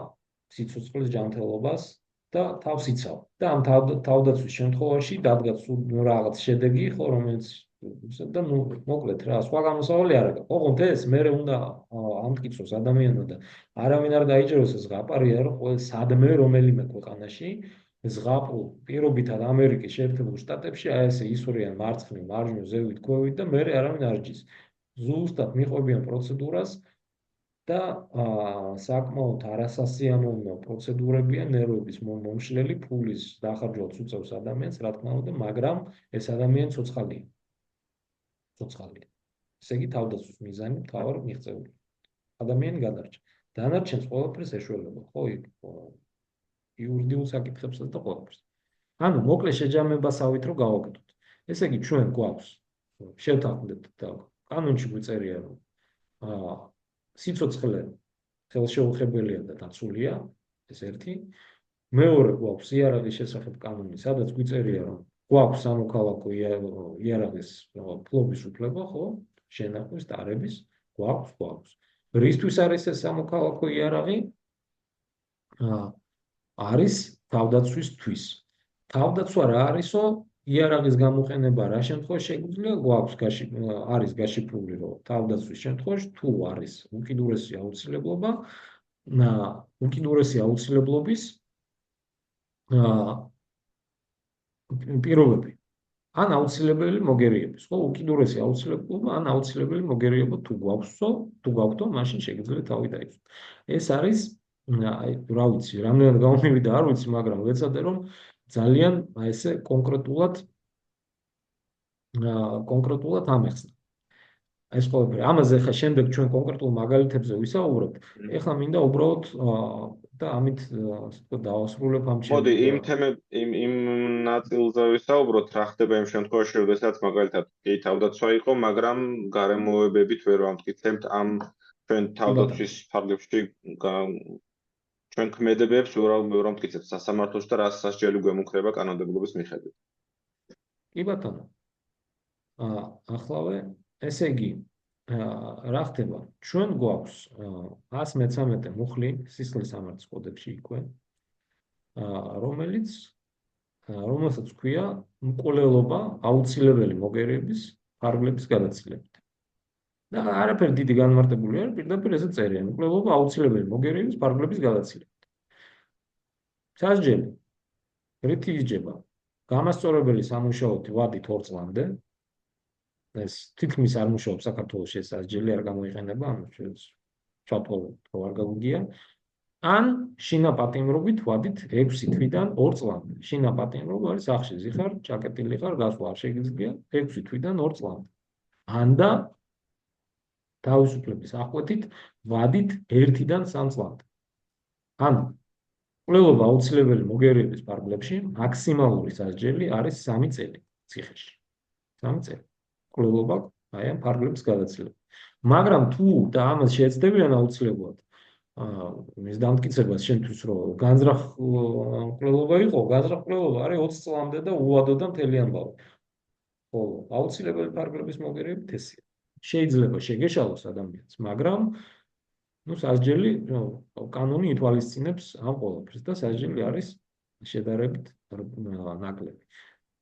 სიცოცხლის ჯანმრთელობას და თავს იცავ. და ამ თავდაცვის შემთხვევაში დადგა რაღაც შედეგი, ხო, რომელიც და ნუ მოკლედ რა, სხვა გამოსავალი არ აქვს. ოღონდ ეს მე უნდა ამტკიცოს ადამიანმა და არავინ არ დაიჭეროს ეს ზღაპარია, რომ ყოველ სადმე რომელიმე ქვეყანაში ზღაპრულ პირობითად ამერიკის შეერთებულ შტატებში აი ესე ისვრიან მარცხნივ, მარჯვნივ, ზევით, ქვევით და მე არავინ არ ჯის. ზუსტად მიყვებიან პროცედურას და საკმაოდ არასასიამოვნო პროცედურებია ნერვების მომშლელი ფულის დახარჯვაც უწევს ადამიანს, რა თქმა უნდა, მაგრამ ეს ადამიანი ცოცხალია. ცოცხალია. ესე იგი თავდაცვის მიზანი მთავარ მიღწეული. ადამიანი გადარჩა. დანარჩენს ყველაფერს ეშველება, ხო, იურიდიულ საკითხებსაც და ყველაფერს. ანუ მოკლე შეჯამებასავით რომ გავაკეთოთ. ესე იგი ჩვენ გვაქვს შევთანხმდეთ და კანონში გვიწერია რომ სიცოცხლე ხელშეუხებელია და დაცულია, ეს ერთი. მეორე გვაქვს იარაღის შესახებ კანონი, სადაც გვიწერია რომ გვაქვს სამოქალაქო იარაღის ფლობის უფლება, ხო? შენახვის, დარების, გვაქვს. რისთვის არის ეს სამოქალაქო იარაღი? არის თავდაცვისთვის. თავდაცვა რა არისო? იარაღის გამოყენება რა შემთხვევაში შეგვიძლია? გვაქვს არის გაშიფრული, რომ თავდაცვის შემთხვევაში თუ არის უკიდურესი აუცილებლობა, უკიდურესი აუცილებლობის პირობები. ან აუცილებელი მოგერიების, ხო, უკიდურესი აუცილებლობა, ან აუცილებელი მოგერიება თუ გვაქვსო, მაშინ შეგიძლიათ თავი დაიცვათ. ეს არის, რა ვიცი, რამდენად გამომივიდა არ ვიცი, მაგრამ ვეცადე რომ ძალიან ესე კონკრეტულად ამეხსნა. ეს ყველაფერი. ამაზე ხა შემდეგ ჩვენ კონკრეტულ მაგალითებზე ვისაუბრებთ. ეხლა მინდა უბრალოდ და ამით დავასრულებ ამ მოდი იმ ნაწილზე ვისაუბროთ, რა ხდება იმ შემთხვევაში, როდესაც მაგალითად კი თავდაცვა იყო, მაგრამ გარემოებებით ვერ ვამტკიცებთ ამ ჩვენ თავდაცვის ფარგლებში ჩვენ ქმედებებს ვერ ვამტკიცებთ სასამართლოში და რა სასჯელი გვემუქრება კანონმდებლობის მიხედვით. კი ბატონო. ახლავე, ესე იგი, რა ხდება? ჩვენ გვაქვს 113 მუხლი სისხლის სამართლის კოდექსში იქვე, რომელსაც ქვია მკვლელობა აუცილებელი მოგერიების ფარგლების გადაცილებით. და არაფერი დიდი განმარტებული არ, პირდაპირ ესე წერია, მკვლელობა აუცილებელი მოგერიების ფარგლების გადაცილებით. სასჯელი რითი იჯება? გამასწორებელი სამუშაოთი ვადით 2 წლამდე. ეს თითქმის არ მუშაობს საქართველოში ეს სასჯელი არ გამოიყენება, ანუ ჩათვალოთ რომ არ გაგვიგია. ან შინაპატიმრობით ვადით 6 თვიდან 2 წლამდე. შინაპატიმრობა არის სახში ზიხარ, ჩაკეტილი ხარ, გასვლა არ შეგიძლია 6 თვიდან 2 წლამდე. ან და თავისუფლების აღკვეთით ვადით 1-დან 3 წლამდე. ანუ მკვლელობა აუცილებელი მოგერიების ფარგლებში მაქსიმალური სასჯელი არის 3 წელი ციხეში. 3 წელი. მკვლელობა აი ამ ფარგლების გადაცილებით. მაგრამ თუ და ამას შეეცდებიან აუცილებლად მის დამტკიცებას შენთვის რომ განზრახ მკვლელობა იყო, განზრახ მკვლელობა არის 20 წლამდე და უვადო და მთელი ამბავი. ხოლო აუცილებელი ფარგლების მოგერიებით ესეა. შეიძლება შეგეშალოს ადამიანს, მაგრამ სასჯელი კანონი ითვალისწინებს ამ ყველაფერს და სასჯელი არის შედარებით ნაკლები.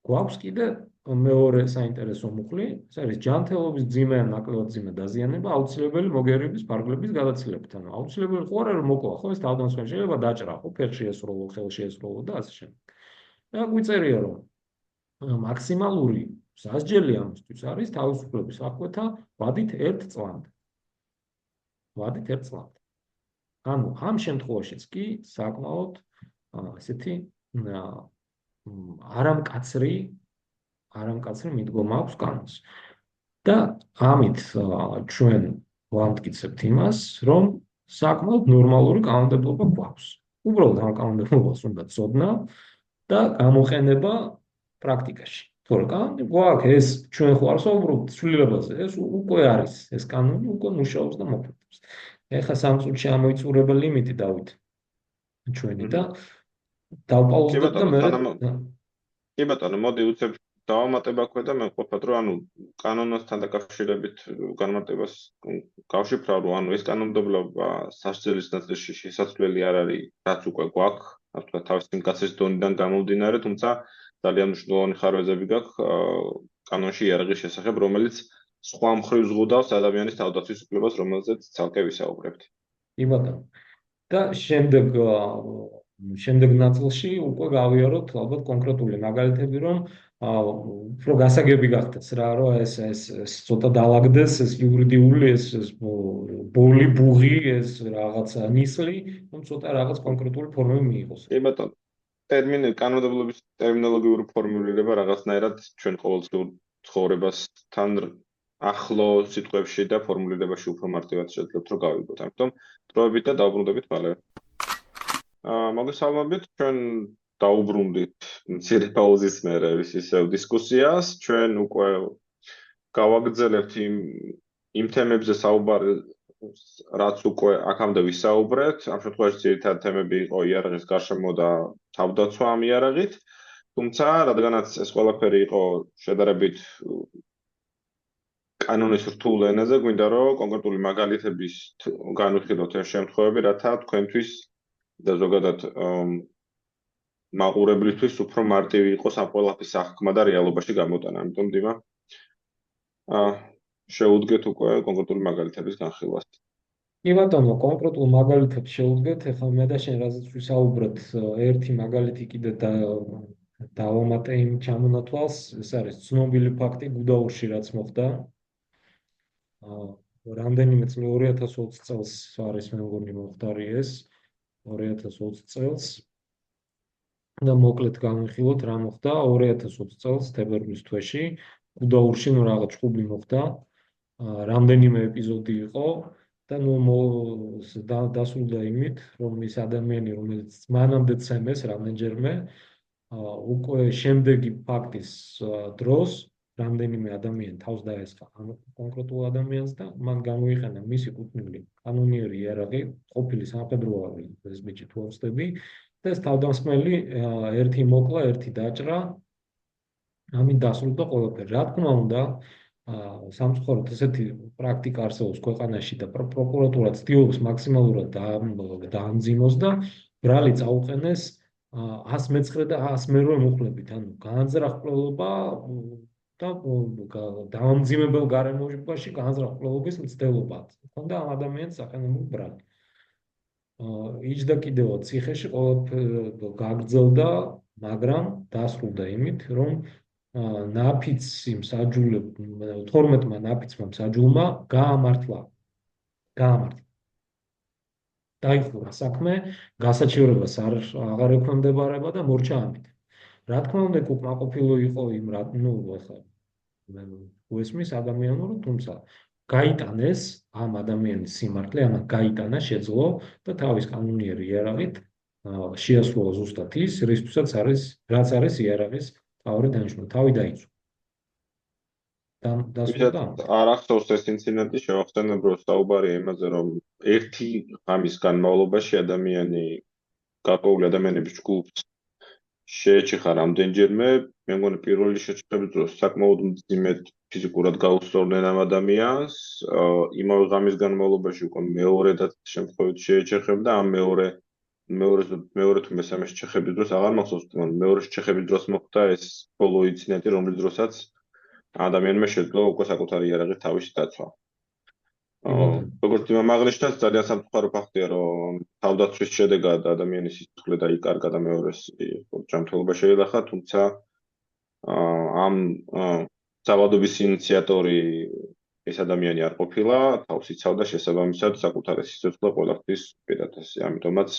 გვაქვს კიდე მეორე საინტერესო მუხლი, ეს არის ჯანმრთელობის მძიმე ან ნაკლებად მძიმე დაზიანება აუცილებელი მოგერიების ფარგლების გადაცილებით. ანუ აუცილებელი ხო არა რომ მოკლა, ხო ეს თავდამსხმელი შეიძლება დაჭრა, ხო ფერში ესროლო, ხელში ესროლო და ასე შემდეგ. და გვიწერია რომ მაქსიმალური სასჯელი ამისთვის არის თავისუფლების აღკვეთა ვადით 1 წლამდე. ვადით 1 წლამდე. ანუ ამ შემთხვევაშიც კი საკმაოდ ესეთი არამკაცრი მიდგომა აქვს კანონს. და ამით ჩვენ ვამტკიცებთ იმას, რომ საკმაოდ ნორმალური კანონმდებლობა გვაქვს. უბრალოდ ამ კანონმდებლობას უნდა ცოდნა და გამოყენება პრაქტიკაში. თორე კანონი გვაქვს, ეს ჩვენ ხო არ საუბრობთ ცვლილებაზე, ეს უკვე არის, ეს კანონი უკვე მუშაობს და მოქმედებს. ეხლა 3 წუთში ამოიწურება ლიმიტი დავით ჩვენი და დავპაუზდებ და მე კი ბატონო, მოდი უცებ დავამატება ქვე და მე ვყოფად რომ ანუ კანონასთან დაკავშირებით განმარტებას გავშიფრავ რომ ანუ ეს კანონმდებლობა სასჯელის ნაწილში შესაძლებელი არ არის, რაც უკვე გვაქვს, ასე ვთქვათ, თავისი მკაცრის დონიდან გამომდინარე, თუმცა ძალიან მნიშვნელოვანი ხარვეზები გაქვს კანონში იარაღის შესახებ, რომელიც სხვა მხრივ ზღუდავს ადამიანის თავდაცვის უფლებას, რომელზეც ცალკე ვისაუბრებთ. კი ბატონო. და შემდეგ ნაწილში უკვე გავიაროთ ალბათ კონკრეტული მაგალითები, რომ უფრო გასაგები გახდეს რა, რომ ეს ცოტა დაალაგდეს, ეს იურიდიული, ეს ბოლი, ბუღი, ეს რაღაცა ნისლი, რომ ცოტა რაღაც კონკრეტული ფორმები მიიღოს. კი ბატონო. კანონმდებლობის ტერმინოლოგიური ფორმულირება რაღაცნაირად ჩვენ ყოველდღიურ ცხოვრებასთან ახლო სიტყვებში და ფორმულირებაში უფრო მარტივად შეძლებთ რომ გავიგოთ. ამიტომ დროებით და დაუბრუნდებით მალევე. მოგესალმებით, ჩვენ დაუბრუნდით მცირე პაუზის მერე ისევ დისკუსიას. ჩვენ უკვე გავაგრძელებთ იმ თემებზე საუბარი, რაც უკვე აქამდე ვისაუბრეთ. ამ შემთხვევაში ძირითადი თემები იყო იარაღის გარშემო და თავდაცვა ამ იარაღით. თუმცა, რადგანაც ეს ყველაფერი იყო შედარებით კანონის რთულ ენაზე, გვინდა რომ კონკრეტული მაგალითების განვიხილოთ ეს შემთხვევები, რათა თქვენთვის და ზოგადად მაყურებლისთვის უფრო მარტივი იყოს ამ ყველაფრის აღქმა და რეალობაში გამოტანა. ამიტომ დიმა შეუდგეთ უკვე კონკრეტული მაგალითების განხილვას. კი ბატონო, კონკრეტულ მაგალითებს შეუდგეთ. ეხლა მე და შენ რაზეც ვისაუბრეთ, ერთი მაგალითი კიდე დავამატე იმ ჩამონათვალს, ეს არის ცნობილი ფაქტი გუდაურში რაც მოხდა. რამდენიმე წელი 2020 წელს არის მე მგონი მომხდარი ეს 2020 წელს და მოკლედ განვიხილოთ რა მოხდა 2020 წელს თებერვლის თვეში გუდაურში რაღაც ჭუბი მოხდა რამდენიმე ეპიზოდი იყო და დასრულდა იმით რომ ის ადამიანი რომელიც მანამდე ცემეს რამდენჯერმე უკვე შემდეგი ფაქტის დროს რამდენიმე ადამიანი თავს დაესხა ამ კონკრეტულ ადამიანს და მან გამოიყენა მისი კუთვნილი კანონიერი იარაღი ყოფილი სამხედროები ეს ბიჭი თუ ვწდები და ეს თავდამსხმელი ერთი მოკლა ერთი დაჭრა ამით დასრულდა ყველაფერი. რა თქმა უნდა, სამწუხაროდ ესეთი პრაქტიკა არსებობს ქვეყანაში და პროკურატურა ცდილობს მაქსიმალურად დაამძიმოს და ბრალი წაუყენეს 109 და 108 მუხლებით, ანუ განზრახ კვლელობა და დაამძიმებელ გარემოში განზრახ კვლელობის მცდელობა ჰქონდა ამ ადამიანს საყენებლ ბრალი. იჯდა კიდევ ციხეში ყველაფერი გაგრძელდა, მაგრამ დასრულდა იმით, რომ ნაფიცი მსაჯულმა 12-მა ნაფიცმა მსაჯულმა გაამართლა. დაიხურა საქმე, გასაჩივრებას აღარ ექვემდებარება და მორჩა ამით. რა თქმა უნდა, უკმაყოფილო იყო იმ ახლა უესმის ადამიანური, თუმცა გაიტანეს ამ ადამიანის სიმართლე, ამან გაიტანა შეძლო და თავის კანონიერი იარაღით შეასრულა ზუსტად ის, რაც არის იარაღის თავი დანიშნული, თავი დაიცვა. დასრულდა. არ ახსოვს ეს ინციდენტი, შევახსენებ, რომ საუბარია იმაზე, რომ ერთი ღამის განმავლობაში გარკვეული ადამიანების ჯგუფს შეეჩეხა რამდენჯერმე, მე მგონი პირველი შეჩეხების დროს საკმაოდ მძიმედ ფიზიკურად გაუსწორდნენ ამ ადამიანს, იმავე ღამის განმავლობაში უკვე მეორედაც შემთხვევით შეეჩეხებდა, ამ მეორე თუ მესამე შეჩეხების დროს აღარ მახსოვს, თუმცა მეორე შეჩეხების დროს მოხდა ეს ბოლო ინციდენტი, რომლის დროსაც ადამიანმა შეძლო უკვე საკუთარი იარაღით თავისი დაცვა. როგორც იმამ აღნიშნავს, ძალიან სამწუხარო ფაქტია, რომ თავდაცვის შედეგად ადამიანის სიცოცხლე დაიკარგა და მეორეს ჯანმრთელობა შეილახა, თუმცა ამ სავალდობის ინიციატორი ეს ადამიანი არ ყოფილა, თავს იცავდა შესაბამისად საკუთარი სიცოცხლე ყველაფრის პირადად. ამიტომაც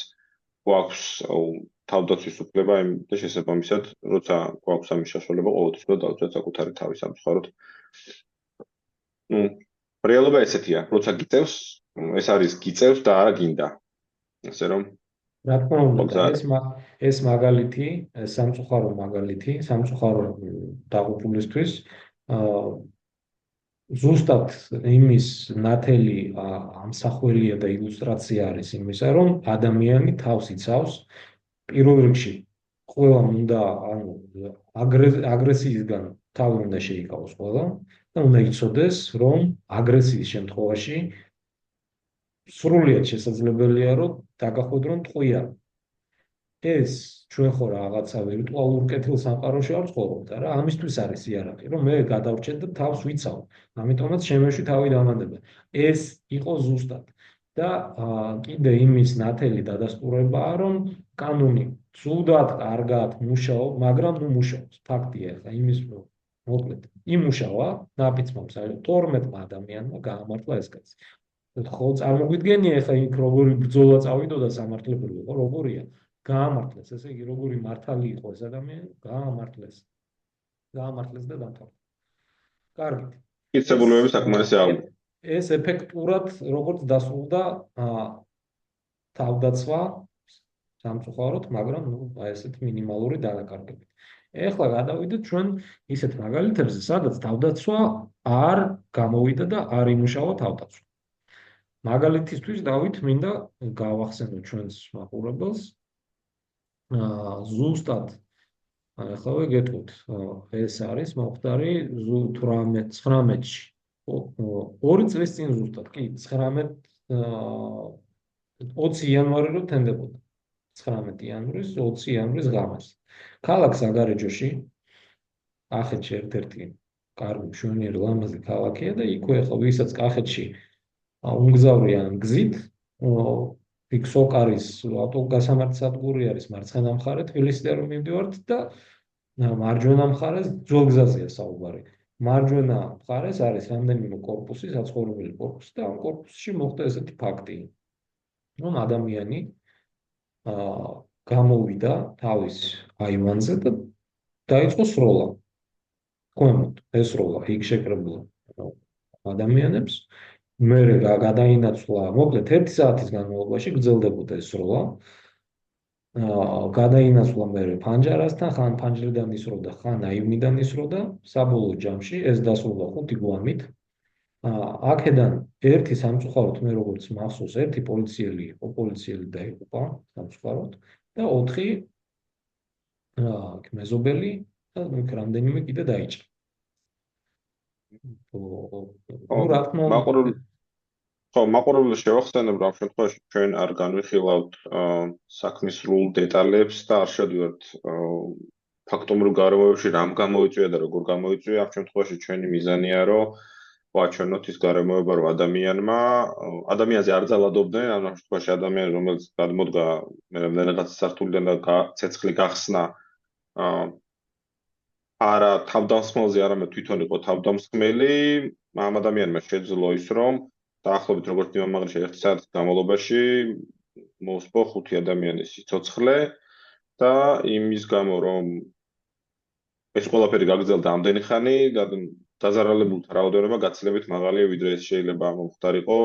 გვაქვს თავდაცვის უფლება და შესაბამისად, როცა გვაქვს ამის საშუალება, ყოველთვის უნდა დავუწევთ საკუთარი თავი სამწუხაროდ. რეალობა ესეთია, როცა გიწევს, ეს არის გიწევს და არა გინდა. ასე რომ რა თქმა უნდა, ეს მაგალითი, სამწუხარო მაგალითი, სამწუხარო დაღუპულისთვის ზუსტად იმის ნათელი ამსახველია და ილუსტრაცია არის იმისა, რომ ადამიანი თავს იცავს პირველ რიგში ყველამ უნდა აგრესიისგან თავი უნდა შეიკავოს ყველა და უნდა იცოდეს, რომ აგრესიის შემთხვევაში სრულიად შესაძლებელია, რომ დაგახვედრონ ტყვია. ეს ჩვენ ხო რაღაცა ვირტუალურ კეთილ სამყაროში არ ვცხოვრობთ, არა? ამისთვის არის იარაღი, რომ მე გადავრჩენ და თავს ვიცავ. ამიტომაც შემეში თავი დამანდება. ეს იყო ზუსტად. და კიდე იმის ნათელი დადასტურებაა, რომ კანონი ცუდად, კარგად მუშაობს, მაგრამ ნუ მუშაობს. ფაქტია, ხა იმის მოკლედ იმუშავა, ნაფიცმა 12 ადამიანმა გაამართლა ეს კაცი. ხო წარმოგვიდგენია ხა იქ როგორი ბრძოლა წავიდოდა სამართლებრივი, ხო როგორია? გაამართლეს, ესე იგი როგორი მართალი იყო ეს ადამიანი, გაამართლეს და დამთავრდა. კარგით. კითხებულებები საკმარისი აუგო. ეს ეფექტურად როგორც დასრულდა თავდაცვა სამწუხაროდ, მაგრამ აი ესეთ მინიმალური დანაკარგებით. ეხლა გადავიდეთ ჩვენ ისეთ მაგალითებზე, სადაც თავდაცვა არ გამოვიდა და არ იმუშავა თავდაცვა. მაგალითისთვის დავით მინდა გავახსენო ჩვენს მაყურებელს ზუსტად ახლა გეტყვით ეს არის მომხდარი 19-ში 2 წლის წინ ზუსტად კი 20 იანვარი რო თენდებოდა 19 იანვრის 20 იანვრის ღამეს ქალაქ საგარეჯოში კახეთში ერთ-ერთი კარგი მშვენიერი ლამაზი ქალაქია და იქვე ახლა ვისაც კახეთში უმგზავრიან გზით ფიქსოკარის ავტოგასამართი სადგური არის მარცხენა მხარე თბილისიდან რომ მივდივართ და მარჯვენა მხარეს ძველგზაზეა საუბარი. მარჯვენა მხარეს არის რამდენიმე კორპუსი, საცხოვრებელი კორპუსი და ამ კორპუსში მოხდა ესეთი ფაქტი. რომ ადამიანი გამოვიდა თავის აივანზე და დაიწყო სროლა. ქვემოთ ესროლა იქ შეკრებულ ადამიანებს მე გადაინაცვლა, მოკლედ 1 საათის განმავლობაში გრძელდებოდა ეს სროლა. გადაინაცვლა მე ფანჯარასთან, ხან ფანჯრიდან ისროდა, ხან აივნიდან ისროდა, საბოლოო ჯამში ეს დასრულდა 5 გვამით. აქედან ერთი სამწუხაროდ მე როგორც მახსოვს, ერთი პოლიციელი დაიღუპა სამწუხაროდ და 4 მეზობელი და იქ რამდენიმე კიდე დაიჭრა. ხო, ну, რა თქმა უნდა, მაყურებელს შევახსენებ, რომ ამ შემთხვევაში ჩვენ არ განვიხილავთ საქმის სრულ დეტალებს და არ შევდივართ ფაქტობრივ გარემოებში რამ გამოიწვია და როგორ გამოიწვია. ამ შემთხვევაში ჩვენი მიზანია, რომ ვაჩვენოთ ის გარემოება, რომ ადამიანზე არ ძალადობდნენ, ამ შემთხვევაში ადამიანი, რომელიც გადმოდგა რაღაც სართულიდან და ცეცხლი გახსნა, არა თავდამსხმელზე, არამედ თვითონ იყო თავდამსხმელი, ამ ადამიანმა შეძლო ის, რომ დაახლოებით როგორც იმამაღლეში 1 საათის განმავლობაში მოსპო 5 ადამიანის სიცოცხლე და იმის გამო, რომ ეს ყველაფერი გაგრძელდა ამდენი ხანი, დაზარალებულთა რაოდენობა გაცილებით მაღალია, ვიდრე ეს შეიძლება მომხდარიყო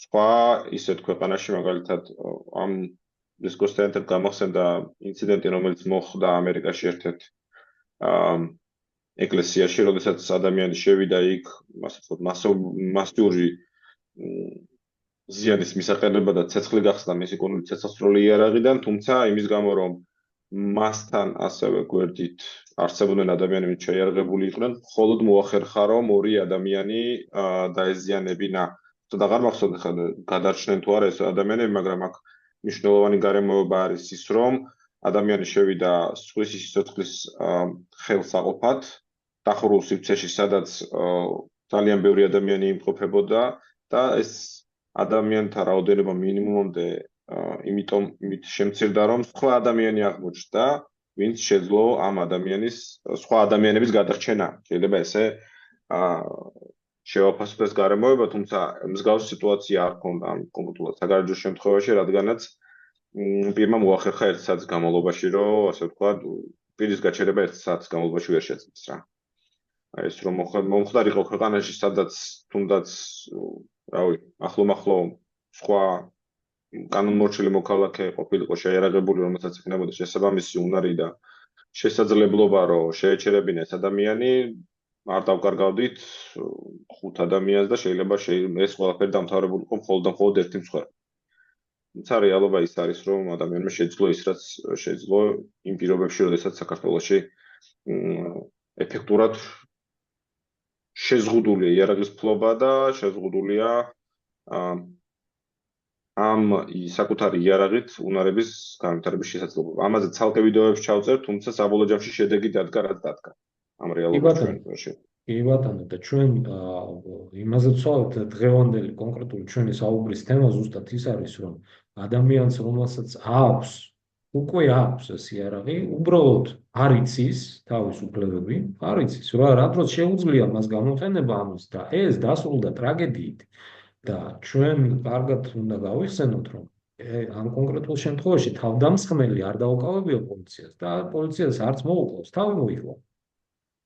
სხვა ისეთ ქვეყანაში, მაგალითად, ამ დისკუსთან ერთად გამახსენდა ინციდენტი, რომელიც მოხდა ამერიკაში ერთ-ერთ ეკლესიაში, როდესაც ადამიანი შევიდა იქ, ასე ვთქვათ, მასიური ზიანის მისაყენება და ცეცხლი გახსნა მისი კუნული ცეცხლსროლი იარაღიდან, თუმცა იმის გამო, რომ მასთან ასევე გვერდით არსებობდნენ ადამიანები, შეიარაღებული იყვნენ, მხოლოდ მოახერხა, რომ 2 ადამიანი დაეზიანებინა. და აღარ მახსოვს ხა გადარჩნენ თუ არა ეს ადამიანები, მაგრამ აქ მნიშვნელოვანი გარემოება არის ის, რომ ადამიანი შევიდა სხვისი სიცოცხლის ხელსაყოფად დახურულ სივრცეში, სადაც ძალიან ბევრი ადამიანი იმყოფებოდა და ეს ადამიანთა რაოდენობა მინიმუმამდე იმით შემცირდა, რომ სხვა ადამიანი აღმოჩნდა, ვინც შეძლო ამ ადამიანის სხვა ადამიანების გადარჩენა. შეიძლება ესე შევაფასოთ ეს გარემოება, თუმცა მსგავსი სიტუაცია არ ჰქონდა ამ კონკრეტულად საგარეჯო შემთხვევაში, რადგანაც პირმა მოახერხა 1 საათის განმავლობაში, რომ ასე ვთქვათ, პირის გაჩერება 1 საათის განმავლობაში ვერ შეძლეს რა. ეს რომ მომხდარიყო ქვეყანაში, სადაც თუნდაც, რავი, ახლო-მახლო სხვა კანონმორჩილი მოქალაქე ყოფილიყო შეიარაღებული, რომელსაც იქნებოდა შესაბამისი უნარი და შესაძლებლობა, რომ შეეჩერებინა ეს ადამიანი, არ დავკარგავდით 5 ადამიანს და შეიძლება ეს ყველაფერი დამთავრებული იყო მხოლოდ ერთი მსხვერპლით. თუმცა რეალობა ის არის, რომ ადამიანმა შეძლო ის, რაც შეძლო იმ პირობებში, როდესაც საქართველოში ეფექტურად შეზღუდულია იარაღის ფლობა და შეზღუდულია ამ საკუთარი იარაღით უნარების განვითარების შესაძლებლობა. ამაზე ცალკე ვიდეოებს ჩავწერ, თუმცა საბოლოო ჯამში შედეგი დადგა, რაც დადგა. ამ რეალობას ჩვენში. კი ბატონო, და ჩვენ იმაზე ვცვალებთ, დღევანდელი კონკრეტული ჩვენი საუბრის თემა ზუსტად ის არის, რომ ადამიანს, რომელსაც უკვე აქვს ეს იარაღი, უბრალოდ არ იცის თავის უფლებები, არ იცის, რა დროს შეუძლია მას გამოყენება ამის და ეს დასრულდა ტრაგედიით. და ჩვენ კარგად უნდა გავიხსენოთ, რომ ამ კონკრეტულ შემთხვევაში თავდამსხმელი არ დაუკავებია პოლიციას და პოლიციას არც მოუკლავს,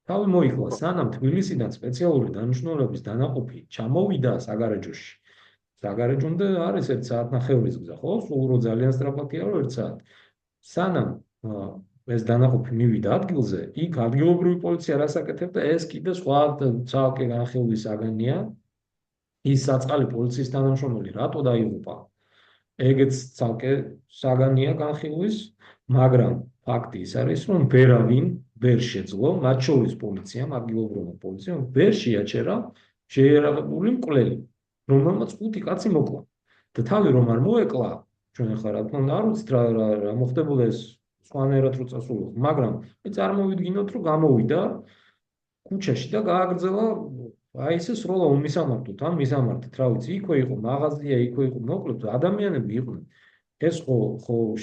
თავი მოიქვა, სანამ თბილისიდან სპეციალური დანიშნულების დანაყოფი ჩამოვიდა საგარეჯოში. საგარეჯომდე არის 1 საათნახევრის გზა, ხო? სულ ძალიან სწრაფადია, რომ 1 საათი. სანამ ეს დანაყოფი მივიდა ადგილზე, იქ ადგილობრივი პოლიცია რას აკეთებდა, ეს კიდე სხვა ცალკე განხილვის საგანია. ის საწყალი პოლიციის თანამშრომელი რატო დაიღუპა? ეგეც ცალკე საგანია განხილვის, მაგრამ ფაქტი ის არის, რომ ვერავინ ვერ შეძლო, მათ შორის პოლიციამ, ადგილობრივმა პოლიციამ ვერ შეაჩერა შეიარაღებული მკვლელი, რომელმაც 5 კაცი მოკლა. და თავი რომ არ მოეკლა, ჩვენ ახლა რა თქმა უნდა არ ვიცით რა მოხდებოდა ეს სხვანაირად რო წასულიყო, მაგრამ წარმოვიდგინოთ, რომ გამოვიდა ქუჩაში და გააგრძელა აი ესე სროლა უმისამართოთ, ან მისამართით, რა ვიცი, იქვე იყო მაღაზია, იქვე იყო მოკლედ ადამიანები იყვნენ. ეს ხო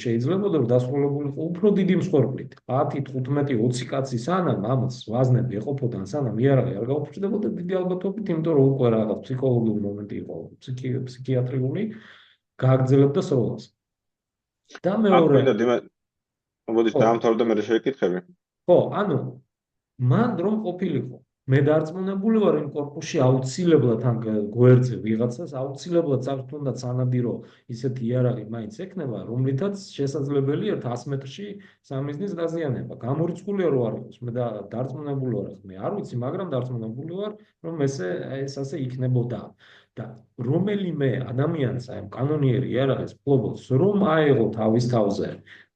შეიძლებოდა რომ დასრულებულიყო უფრო დიდი მსხვერპლით. 10, 15, 20 კაცი სანამ ამას ვაზნები ეყოფოდნენ, სანამ იარაღი არ გაუფრთხდებოდა დიდი ალბათობით, იმიტომ რომ უკვე რაღაც ფსიქოლოგიური მომენტი იყო, ფსიქიატრიული გააგრძელებდა სროლას. და მეორე მოდი დაამთავრდა მე შევეკითხები. ხო, ანუ მან რომ ყოფილიყო მე დარწმუნებული ვარ იმ კორპუსში აუცილებლად ან გვერდზე ვიღაცას აუცილებლად აქვს თუნდაც სანადირო ისეთი იარაღი მაინც ექნება, რომლითაც შესაძლებელია 100 მეტრში სამიზნის დაზიანება. გამორიცხულია რო არ იყოს. მე დარწმუნებული ვარ, მე არ ვიცი, მაგრამ დარწმუნებული ვარ, რომ ეს ასე იქნებოდა. და რომელიმე ადამიანს აი კანონიერი იარაღის ფლობელს რომ აეღო თავის თავზე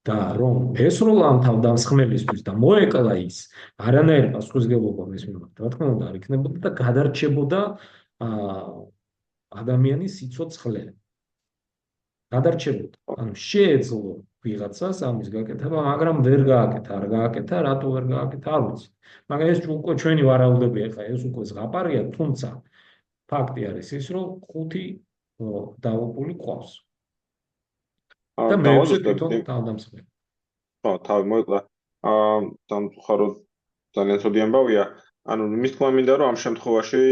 და რომ ესროლა ამ თავდამსხმელისთვის და მოეკლა ის არანაირი პასუხისმგებლობა მის მიმართ, რა თქმა უნდა, არ იქნებოდა და გადარჩებოდა ადამიანის სიცოცხლე. გადარჩებოდა. ანუ შეეძლო ვიღაცას ამის გაკეთება, მაგრამ ვერ გააკეთა, არ გააკეთა, რატო ვერ გააკეთა, არ ვიცი. მაგრამ ეს უკვე ჩვენი ვარაუდები ახლა, ეს უკვე ზღაპარია, თუმცა ფაქტი არის ის, რომ 5 დაუყული ყავს. და მეექვსე თვითონ თავდამსხმელი. ხო, თავი მოეკლა. სამწუხაროდ ძალიან ცუდი ამბავია. ანუ მის თქმა მინდა რომ ამ შემთხვევაში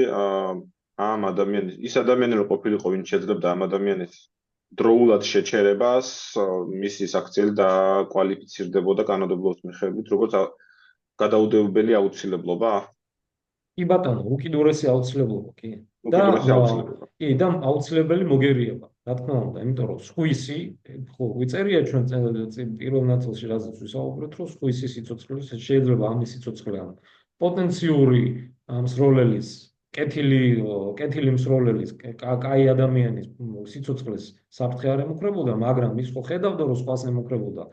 ამ ადამიანის ის ადამიანი რო ყოფილიყო, ვინც შეძლებდა ამ ადამიანის დროულად შეჩერებას, მისი საქციელი დაკვალიფიცირდებოდა კანონმდებლობის მიხედვით, როგორც გადაუდებელი აუცილებლობა. კი ბატონო, უკიდურესი აუცილებლობა, კი. უკიდურესი აუცილებლობა. კი, და აუცილებელი მოგერიება, რა თქმა უნდა, იმიტომ რომ სხვისი, ხო, ვიწერია ჩვენ პირველ ნაწილში, რაზეც ვისაუბრეთ, რომ სხვისი სიცოცხლე შეიძლება ამის სიცოცხლე ამ პოტენციური მსროლელის, კეთილი მსროლელის, კაი ადამიანის სიცოცხლეს საფრთხე არ ემუქრებოდა, მაგრამ ის ხო ხედავდა, რომ სხვას ემუქრებოდა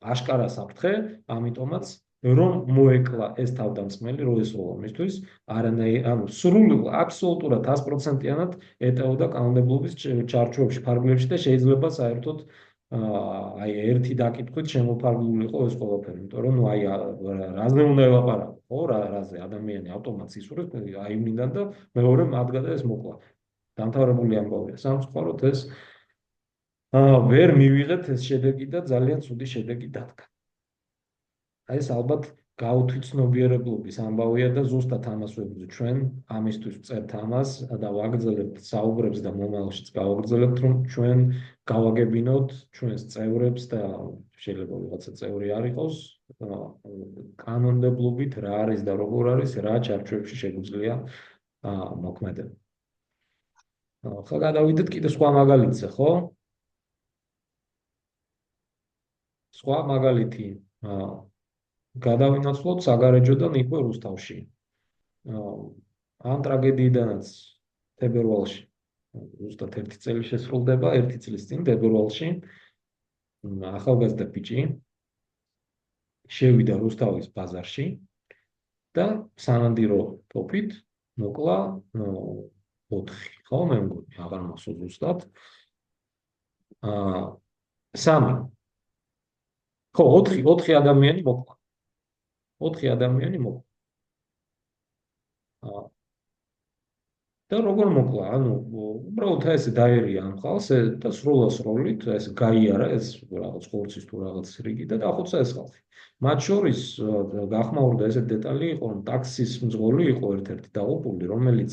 აშკარა საფრთხე, ამიტომაც რომ მოეკლა ეს თავდამსხმელი, რომ ესროლა მისთვის, ანუ სრულად, აბსოლუტურად 100%-იანად ეტეოდა კანონმდებლობის ჩარჩოებში, ფარგლებში და შეიძლება საერთოდ აი ერთი დაკითხვით შემოფარგლულიყო ეს ყველაფერი, იმიტომ რომ აი რაზე უნდა ელაპარაკო, ხო, რაზე ადამიანი ავტომატს ისურვებს, აი მინდან და მეორე მათგადა ეს მოკლა. დამთავრებული ამბავია. სამწუხაროდ ეს ვერ მივიღეთ ეს შედეგი და ძალიან ცუდი შედეგი დადგა. აი ეს ალბათ გაუთვითცნობიერებლობის ამბავია და ზუსტად ამას ვებრძვით ჩვენ, ამისთვის ვწერთ ამას და ვაგრძელებთ საუბრებს და მომავალშიც გავაგრძელებთ, რომ ჩვენ გავაგებინოთ ჩვენს წევრებს და შეიძლება ვიღაცა წევრი არ იყოს, კანონმდებლობით რა არის და როგორ არის, რა ჩარჩოებში შეგვიძლია მოქმედება. ხო, გადავიდეთ კიდე სხვა მაგალითზე, ხო? სხვა მაგალითი გადავინაცვლოთ საგარეჯოდან იქვე რუსთავში. ამ ტრაგედიიდანაც თებერვალში, ზუსტად 1 წელი შესრულდება, 1 წლის წინ თებერვალში ახალგაზრდა ბიჭი შევიდა რუსთავის ბაზარში და სანადირო ტოპით მოკლა 4, ხო, მე მგონი, აღარ მახსოვს ზუსტად. 3. ხო, 4 ადამიანი მოკლა. 4 ადამიანი მოკლა. და როგორ მოკლა? ანუ უბრალოდ ესე დაერია ამ ხალხს და სრულად ეს გაიარა ეს რაღაც ხორცის თუ რაღაც რიგი და დახოცა ეს ხალხი. მათ შორის გახმაურდა ესე დეტალი იყო, რომ ტაქსის მძღოლი იყო ერთ-ერთი დაუყული, რომელიც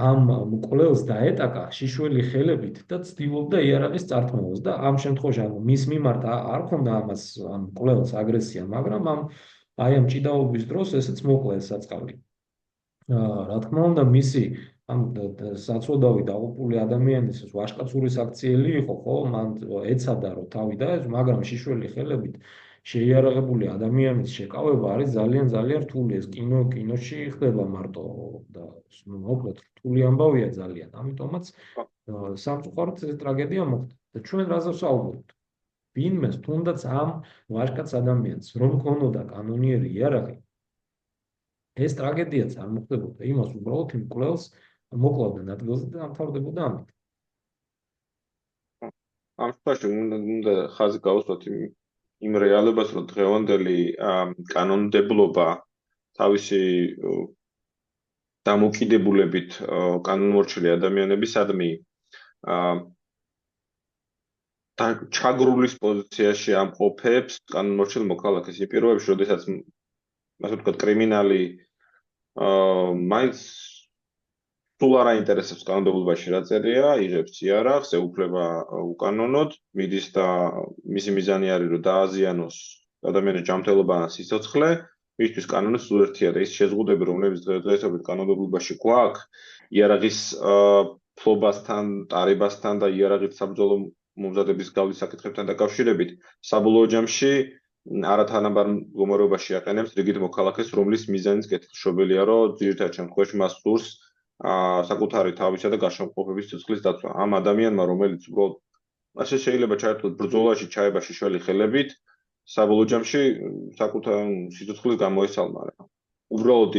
ამ მკვლელს დაეტაკა შიშველი ხელებით და ცდილობდა იარაღის წართმევას და ამ შემთხვევაში ანუ მის მიმართ არ ქონდა ამას ამ მკვლელს აგრესია, მაგრამ ამ ჭიდაობის დროს ესეც მოკლა ეს საწყალი. რა თქმა უნდა, მისი ამ საცოდავი დაუყული ადამიანის ვაჟკაცური საქციელი იყო, ხო, მან ეცადა რომ თავი დაეძო, მაგრამ შიშველი ხელებით შეიარაღებული ადამიანის შეკავება არის ძალიან რთული. ეს კინოში ხდება მარტო და მოკლედ რთული ამბავია ძალიან. ამიტომაც სამწუხაროდ ეს ტრაგედია მოხდა. და ჩვენ რაზე ვსაუბრობთ? ვინმეს თუნდაც ამ ვაჟკაც ადამიანს რომ ქონოდა კანონიერი იარაღი, ეს ტრაგედიაც არ მოხდებოდა, იმას უბრალოდ იმ მკვლელს მოკლავდნენ ადგილზე და ამთავრდებოდა ამით. ამ შემთხვევაში უნდა ხაზი გაუსვათ იმ რეალობას, რომ დღევანდელი კანონმდებლობა თავისი დამოკიდებულებით კანონმორჩილი ადამიანებისადმი ჩაგრულის პოზიციაში ამყოფებს კანონმორჩილ მოქალაქეს. იმ პირობებში, როდესაც ასე ვთქვათ, კრიმინალი მაინც სულ არ აინტერესებს კანონმდებლობაში რა წერია, იღებს იარაღს, ეუფლება უკანონოდ, მიდის და მისი მიზანი არის, რომ დააზიანოს ადამიანის ჯანმრთელობა ან სიცოცხლე, მისთვის კანონის უერთია და ის შეზღუდვები, რომლებიც დღესდღეობით კანონმდებლობაში გვაქვს, იარაღის ფლობასთან, ტარებასთან და იარაღით საბრძოლო მომზადების გავლის საკითხებთან დაკავშირებით, საბოლოო ჯამში არათანაბარ მდგომარეობაში აყენებს რიგით მოქალაქეს, რომლის მიზანიც კეთილშობილია, რომ ძირითადად შემთხვევაში მას სურს საკუთარი თავისა და გარშემოყოფების სიცოცხლის დაცვა. ამ ადამიანმა, რომელიც უბრალოდ ასე შეიძლება ჩაერთოთ ბრძოლაში ჩაება შიშველი ხელებით, საბოლოო ჯამში საკუთარ სიცოცხლეს გამოესალმა რა. უბრალოდ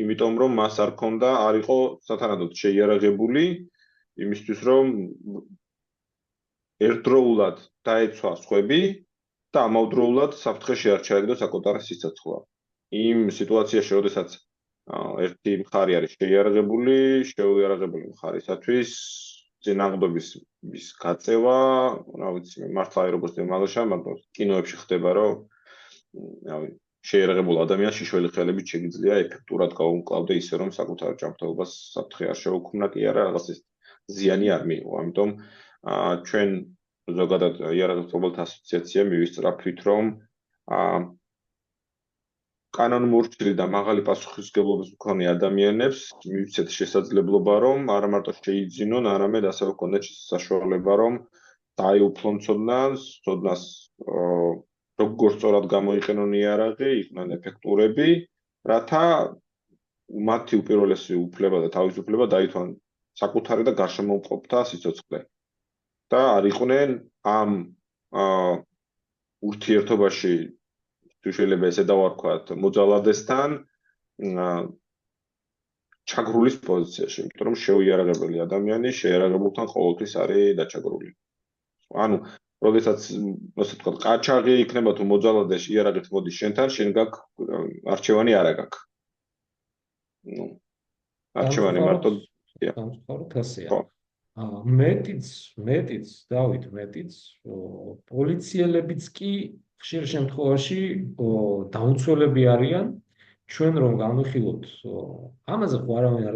იმიტომ რომ მას არ ქონდა, არ იყო სათანადოდ შეიარაღებული იმისთვის რომ ერთდროულად დაეცვა სხვები და ამავდროულად საფრთხეში არ ჩაეგდო საკუთარ სიცოცხლე. იმ სიტუაციაში, როდესაც ერთი მხარე არის შეიარაღებული, შეუიარაღებული მხარისათვის წინააღმდობის ის გაწევა, რა ვიცი, მართლა როგორც მაღაშა, მაგრამ კინოებში ხდება, რომ შეიარაღებულ ადამიანს შიშველი ხელებით შეიძლება ეფექტურად გაუმკლავდა ისე, რომ საკუთარ ჯანმრთელობას საფრთხე არ შეუქმნა, კი არა, რაღაც ზიანი არ მიიღო. ამიტომ ჩვენ ზოგადად იარაღებულთა ასოციაცია მივისწრაფვით, რომ კანონმორჩილი და მაღალი პასუხისმგებლობის მქონე ადამიანებს მივცეთ შესაძლებლობა, რომ არა მარტო შეიძინონ, არამედ ასევე ჰქონდეთ საშუალება, რომ დაეუფლონ ცოდნას როგორ სწორად გამოიყენონ იარაღი, იყვნენ ეფექტურები, რათა მათი უპირველესი უფლება და თავისუფლება დაითვალან საკუთარი და გარშემოუყოფთა სიცოცხლე. და არ იყვნენ ამ ურთიერთობაში შეიძლება ესე დავარქვათ მოძალადესთან ჩაგრულის პოზიციაში, იმიტომ რომ შეუიარაღებელი ადამიანი შეიარაღებულთან ყოველთვის არის დაჩაგრული. ანუ, როდესაც ასე ვთქვათ, ყაჩაღი იქნება თუ მოძალადე იარაღით მოდის შენთან, შენ გაქვს არჩევანი არა გაქვს. ნუ არჩევანი მარტო სამწუხაროდ ასეა. მეტიც დავით პოლიციელებიც კი ხშირ შემთხვევაში დაუცველები არიან, ჩვენ რომ განვიხილოთ, ამაზე ხო არავინ არ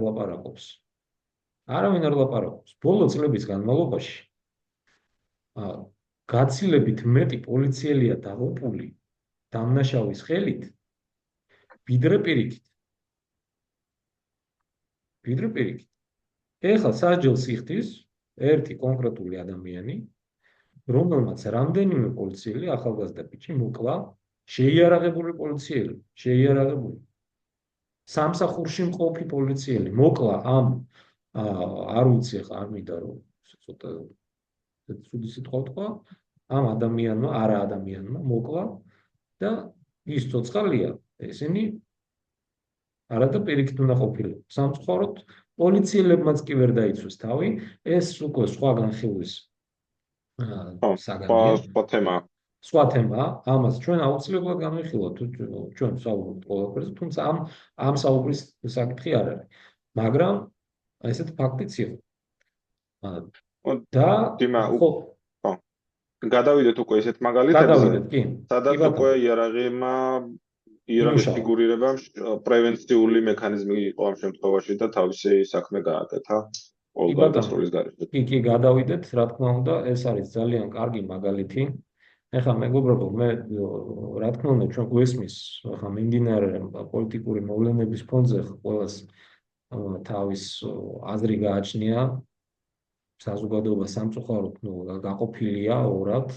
ლაპარაკობს. ბოლო წლების განმავლობაში გაცილებით მეტი პოლიციელია დაღუპული დამნაშავის ხელით, ვიდრე პირიქით. ეხლა სასჯელს იხდის ერთი კონკრეტული ადამიანი, რომელმაც რამდენიმე პოლიციელი ახალგაზრდა ბიჭი მოკლა, შეიარაღებული პოლიციელი, სამსახურში მყოფი პოლიციელი მოკლა ამ არ ვიცი ახლა არ მინდა რომ ცოტა ცუდი სიტყვა ვთქვა, ამ ადამიანმა მოკლა და ის ცოცხალია, ესენი არადა პირიქით უნდა ყოფილიყო. სამწუხაროდ პოლიციელებმაც კი ვერ დაიცვეს თავი, ეს უკვე სხვა განხილვის საგანია. სხვა თემაა, ამას ჩვენ აუცილებლად განვიხილავთ, ჩვენ ვსაუბრობთ ყველაფერზე, თუმცა ამ საუბრის საკითხი არ არის. მაგრამ ესეთ ფაქტიც იყო. და გადავიდეთ უკვე ესეთ მაგალითებზე, სადაც უკვე იარაღის ფიგურირებამ პრევენციული მექანიზმი იყო ამ შემთხვევაში და თავისი საქმე გააკეთა. კი, გადავიდეთ, რა თქმა უნდა, ეს არის ძალიან კარგი მაგალითი. ეხლა მეგობრებო, მე რა თქმა უნდა, ჩვენ გვესმის, ახლა მიმდინარე პოლიტიკური მოვლენების ფონზე ყველას თავის აზრი გააჩნია. საზოგადოება სამწუხაროდ გაყოფილია ორად,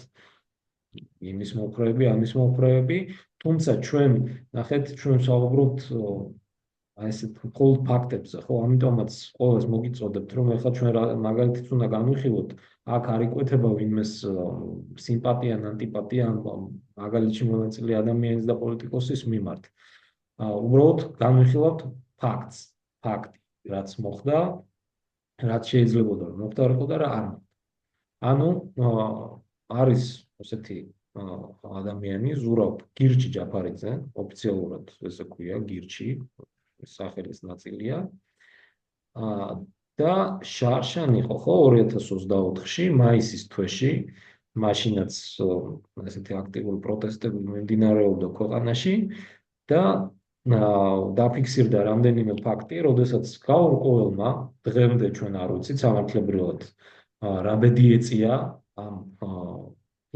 იმის მომხრეები, ამის მომხრეები, თუმცა ჩვენ ნახეთ, ჩვენ ვსაუბრობთ ესეთ მხოლოდ ფაქტებზე, ხო, ამიტომაც ყოველს მოგიწოდებთ, რომ ეხლა ჩვენ მაგალითიც უნდა განვიხილოთ, აქ არ იკვეთება ვინმეს სიმპათია, ანტიპათია მაგალითში მონაწილე ადამიანის და პოლიტიკოსის მიმართ. უბრალოდ განვიხილავთ ფაქტი, რაც მოხდა, რაც შეიძლებოდა რომ მოხდარიყო და რა არ მოხდა. ანუ არის ესეთი ადამიანი ზურაბ გირჩი ჯაფარიძე, ოფიციალურად ესე ქვია გირჩი, სახელის ნაწილია. და შარშან იყო ხო 2024-ში, მაისის თვეში, მაშინაც ესეთი აქტიური პროტესტები მიმდინარეობდა ქვეყანაში და დაფიქსირდა რამდენიმე ფაქტი, როდესაც გაურკვეველმა დღემდე ჩვენ არ ვიცით სამართლებრივად რა ბედი ეწია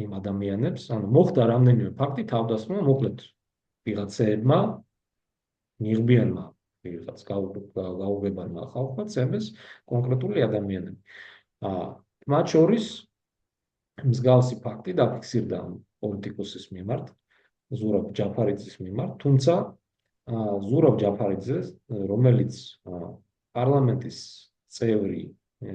იმ ადამიანებს, ანუ მოხდა რამდენიმე ფაქტი თავდასხმა, მოკლედ ვიღაცეებმა ნიღბიანმა ვიღაც გაუგებარმა ხალხმა ცემეს კონკრეტული ადამიანები. მათ შორის მსგავსი ფაქტი დაფიქსირდა პოლიტიკოსის მიმართ, ზურაბ ჯაფარიძის მიმართ, თუმცა ზურაბ ჯაფარიძეს, რომელიც პარლამენტის წევრი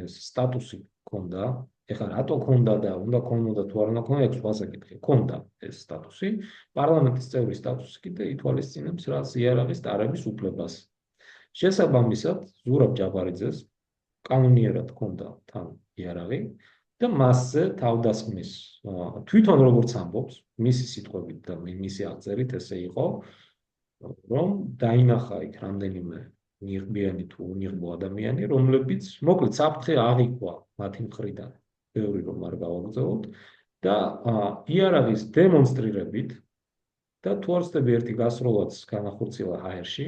სტატუსი ჰქონდა, ეხლა რატო ქონდა და უნდა ქონოდა თუ არ უნდა ქონოდა, ეს სხვა საკითხი. ქონდა ეს სტატუსი, პარლამენტის წევრის სტატუსი კიდე ითვალისწინებს რაც იარაღის ტარების უფლებას. შესაბამისად, ზურაბ ჯაბარიძეს კანონიერად ქონდა თან იარაღი და მასზე თავდასხმის თვითონ როგორც ამბობს, მისი სიტყვებით და მისი აღწერით ესე იყო, რომ დაინახა იქ რამდენიმე ნიღბიანი თუ უნიღბო ადამიანი, რომლებიც მოკლედ საფრთხე აღიქვა მათი მხრიდან, ბევრი რომ არ გავაგრძელოთ და იარაღის დემონსტრირებით და თუ არ ვცდები ერთი გასროლაც განახორციელა ჰაერში.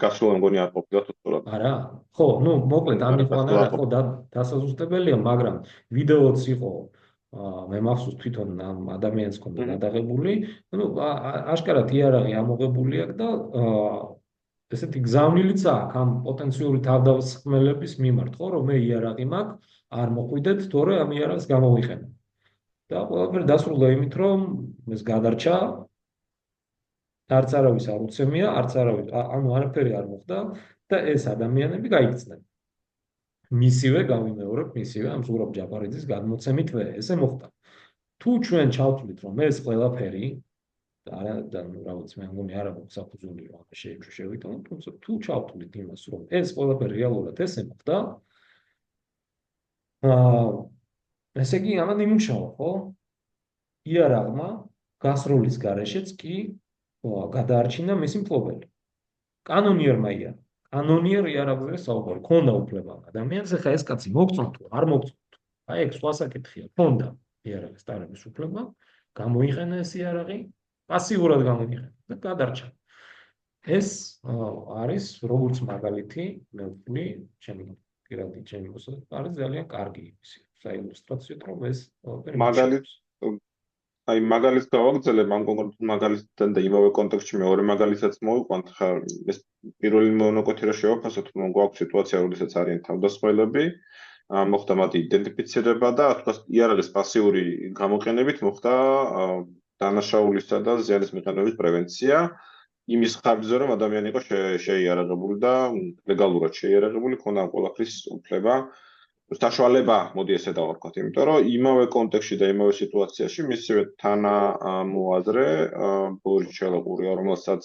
გასროლა მგონი არ ყოფილა თუთხურად. არა, ხო, ну, მოკლედ ამიყვანა რა, ხო, დასაზუსტებელია, მაგრამ ვიდეოც იყო, მე მახსოვს თვითონ ამ ადამიანს ჰქონდა გადაღებული, ну, აშკარად იარაღი ამოღებული აქვს და ესეთი გზავნილიც აქვს ამ პოტენციური თავდასხმელების მიმართ, ხო, რომ მე იარაღი მაქვს, არ მოყვიდეთ, თორე ამ იარაღს გამოვიყენებ. და ყველაფერი დასრულდა იმით, რომ ეს გადარჩა არც არავის არ უცემია, არც არავის, ანუ არაფერი არ მოხდა და ეს ადამიანები გაიქცნენ. მისივე გავიმეორებ, მისივე ამ ზურაბ ჯაბარიძის გადმოცემითვე ესე მოხდა. თუ ჩვენ ჩავთვლით, რომ ეს ყველაფერი და რა ვიცი, მე მგონი არ აქვს საფუძველი რომ ამას შევიტანოთ, თუმცა თუ ჩავთვლით იმას, რომ ეს ყველაფერი რეალურად ესე მოხდა, ესე იგი ამან იმუშავა, ხო? იარაღმა გასროლის გარეშეც კი გადაარჩინა მისი მფლობელი. კანონიერმა იარაღმა. კანონიერ იარაღზე საუბარი, ქონდა უფლება ადამიანს, ეხლა ეს კაცი მოგწონთ თუ არ მოგწონთ. აი ეგ სხვა საკითხია, ქონდა იარაღის ტარების უფლება, გამოიყენა ეს იარაღი, პასიურად გამოიყენა და გადარჩა. ეს არის როგორც მაგალითი, მე ვთვლი, ჩემი პირადი ჩემი მოსაზრებით, არის ძალიან კარგი იმისი, საილუსტრაციო, რომ ეს აი მაგალითს გავაგრძელებ ამ კონკრეტულ მაგალითთან და იმავე კონტექსტში მეორე მაგალითსაც მოვიყვანთ. ხა ეს პირველი მონოკვეთი რა შევაფასოთ, რომ გვაქვს სიტუაცია, როდესაც არიან თავდასხმელები, მოხდა მათი იდენტიფიცირება და თქვა იარაღის პასიური გამოყენებით მოხდა დანაშაულისა და ზიანის მიყენების პრევენცია იმის ხარჯზე, რომ ადამიანი იყო შეიარაღებული და ლეგალურად შეიარაღებული, ქონდა ყველაფრის უფლება. საშუალება, მოდი ესე დავარქვათ, იმიტომ რომ იმავე კონტექსტში და იმავე სიტუაციაში მისივე თანამოაზრე ბორიჩ ჩელაყურია, რომელსაც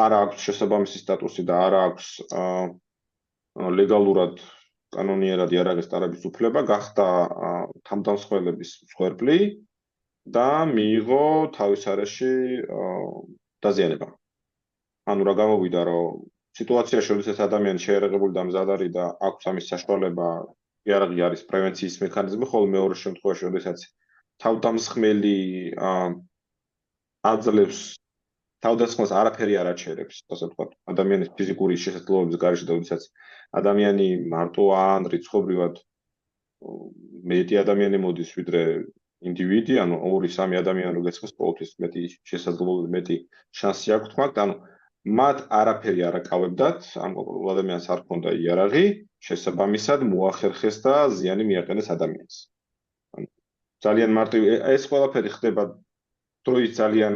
არ აქვს შესაბამისი სტატუსი და არ აქვს ლეგალურად კანონიერად იარაღის ტარების უფლება, გახდა თავდამსხმელების მსხვერპლი და მიიღო თავის არეში დაზიანება. ანუ რა გამოვიდა, რომ სიტუაციაში, როდესაც ადამიანი შეიარაღებული და მზად არის და აქვს ამის საშუალება, იარაღი არის პრევენციის მექანიზმი, ხოლო მეორე შემთხვევაში, როდესაც თავდამსხმელი აძლევს თავდასხმას არაფერი არ აჩერებს, ასე ვთქვათ, ადამიანის ფიზიკური შესაძლებლობების გარეშე და როდესაც ადამიანი მარტოა ან რიცხობრივად მეტი ადამიანი მოდის ვიდრე ინდივიდი, ანუ 2-3 ადამიანი რო გეცხოს ყოველთვის მეტი შესაძლებლობები, მეტი შანსი აქვს თქვათ, ანუ მათ არაფერი არ აკავებდათ, ამ კონკრეტულ ადამიანს არ ჰქონდა იარაღი, შესაბამისად მოახერხეს და ზიანი მიაყენეს ადამიანს. ძალიან მარტივი ეს ყველაფერი ხდება დროის ძალიან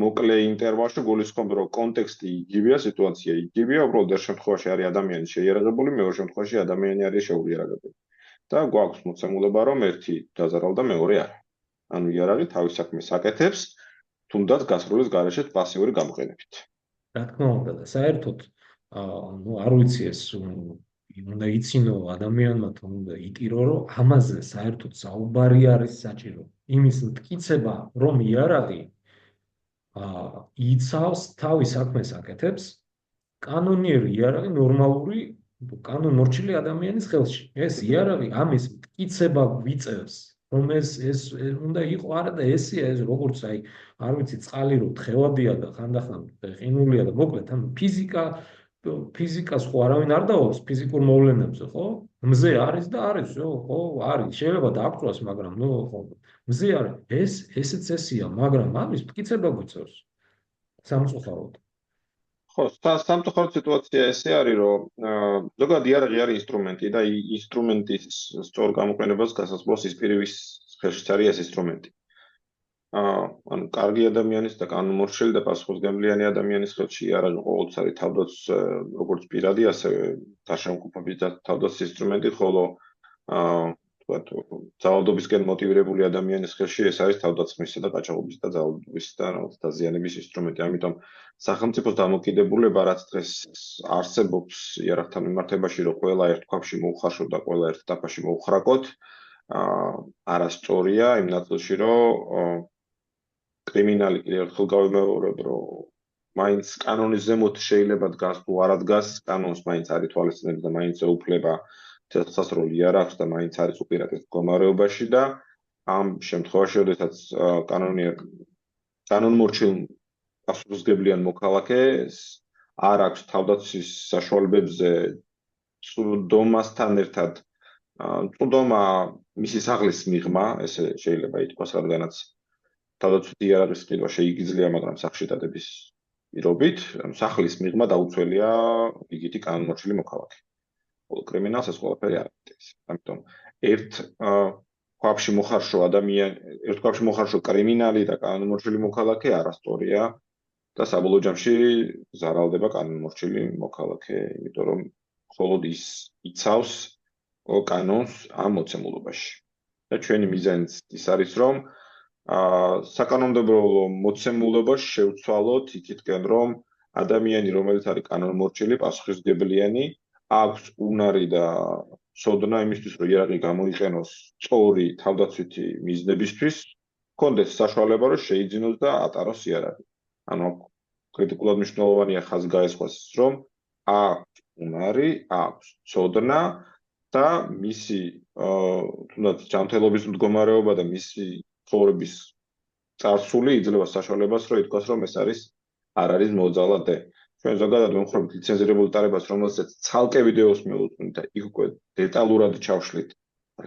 მოკლე ინტერვალში, გულისხმობ, რომ კონტექსტი იგივეა, სიტუაცია იგივეა, უბრალოდ ერთ შემთხვევაში არის ადამიანი შეიარაღებული, მეორე შემთხვევაში ადამიანი არის შეუიარაღებელი. და გვაქვს მოცემულობა, რომ ერთი დაზარალდა, მეორე არა. ანუ იარაღი თავის საქმეს აკეთებს, თუნდაც გასროლის გარეშე პასიური გამოყენებით. რა თქმა უნდა, და საერთოდ ну არ ვიცი ეს უნდა იცინო ადამიანმა თუ უნდა იტირო, რომ ამაზე საერთოდ საუბარი არის საჭირო. იმის მტკიცება, რომ იარაღი იცავს თავის საქმეს აკეთებს, კანონიერი იარაღი ნორმალური კანონმორჩილი ადამიანის ხელში. ეს იარაღი ამის მტკიცება ვიწევს, რომ ეს უნდა იყო არა და ესია ეს როგორც აი არ ვიცი წყალი რო თხევადია და ხანდახან ყინულია და მოკლედ ანუ ფიზიკას ხო არავინ არ დავალს ფიზიკურ მოვლენებზე, ხო? მზე არის და არის, ხო, არის. შეიძლება დააკვირვას, მაგრამ ნუ ხო მზე არის. ესეც ესია, მაგრამ ამის მტკიცება გვიწევს სამწუხაროდ. ხო, სამწუხაროდ სიტუაცია ესე არის, რომ ზოგადად იარაღი არის ინსტრუმენტი და ინსტრუმენტის სწორ გამოყენებას გასაზღვრავს ის პირის ხელშიც არის ეს ინსტრუმენტი. ანუ კარგი ადამიანის და კანონმორჩილი და პასუხისმგებლიანი ადამიანის ხელში იარაღი ყოველთვის არის თავდაცვის როგორც პირადი, ასევე დაშავმყოფობის და თავდაცვის ინსტრუმენტი, ხოლო ვთქვათ, ძალადობისკენ მოტივირებული ადამიანის ხელში ეს არის თავდაცვისა და გაჭაღობის და ძალადობის და რაღაც დაზიანების ინსტრუმენტი. ამიტომ სახელმწიფოს დამოკიდებულება, რაც დღეს არსებობს იარაღთან მიმართებაში, რომ ყველა ერთ ქვაბში მოუხარშოთ და ყველა ერთ დაფაში მოუხრაკოთ, არასწორია იმ ნაწილში, რომ კრიმინალი კიდევ ერთხელ გავიმეორებ, რომ მაინც კანონის ზემოთ შეიძლება დგას თუ არა დგას, კანონს მაინც არ ითვალისწინებს და მაინც ეუფლება ცეცხლსასროლი იარაღს და მაინც არის უპირატეს მდგომარეობაში და ამ შემთხვევაში, როდესაც კანონმორჩილ პასუხისმგებლიან მოქალაქეს არ აქვს თავდაცვის საშუალებებზე წვდომასთან ერთად წვდომა მისი სახლის მიღმა, ესე შეიძლება ითქვას, რადგანაც თავდაცვითი იარაღის ყიდვა შეიგიძლია, მაგრამ სახლში დადების პირობით, სახლის მიღმა დაუცველია იგივე კანონმორჩილი მოქალაქე. ხოლო კრიმინალს ეს ყველაფერი არ აკეთებს. ამიტომ ერთ ქვაბში მოხარშო კრიმინალი და კანონმორჩილი მოქალაქე არასწორია და საბოლოო ჯამში ზარალდება კანონმორჩილი მოქალაქე, იმიტომ რომ მხოლოდ ის იცავს კანონს ამ მოცემულობაში. და ჩვენი მიზანიც ის არის, რომ საკანონმდებლო მოცემულობა შევცვალოთ იქითკენ, რომ ადამიანი, რომელიც არის კანონმორჩილი, პასუხისმგებლიანი, აქვს უნარი და ცოდნა იმისთვის, რომ იარაღი გამოიყენოს სწორი თავდაცვითი მიზნებისთვის, ჰქონდეს საშუალება, რომ შეიძინოს და ატაროს იარაღი. ანუ კრიტიკულად მნიშვნელოვანია ხაზი გაესხვას, რომ აქვს უნარი, აქვს ცოდნა და მისი თუნდაც ჯანმრთელობის მდგომარეობა და მისი ცხოვრების წარსული იძლევა საშუალებას, რომ ითქვას, რომ ეს არ არის მოძალა დე. ჩვენ ზოგადად ვემხრობთ ლიცენზირებულ ტარებას, რომელსაც ცალკე ვიდეოს მივუძვნით და იქ უკვე დეტალურად ჩავშლით,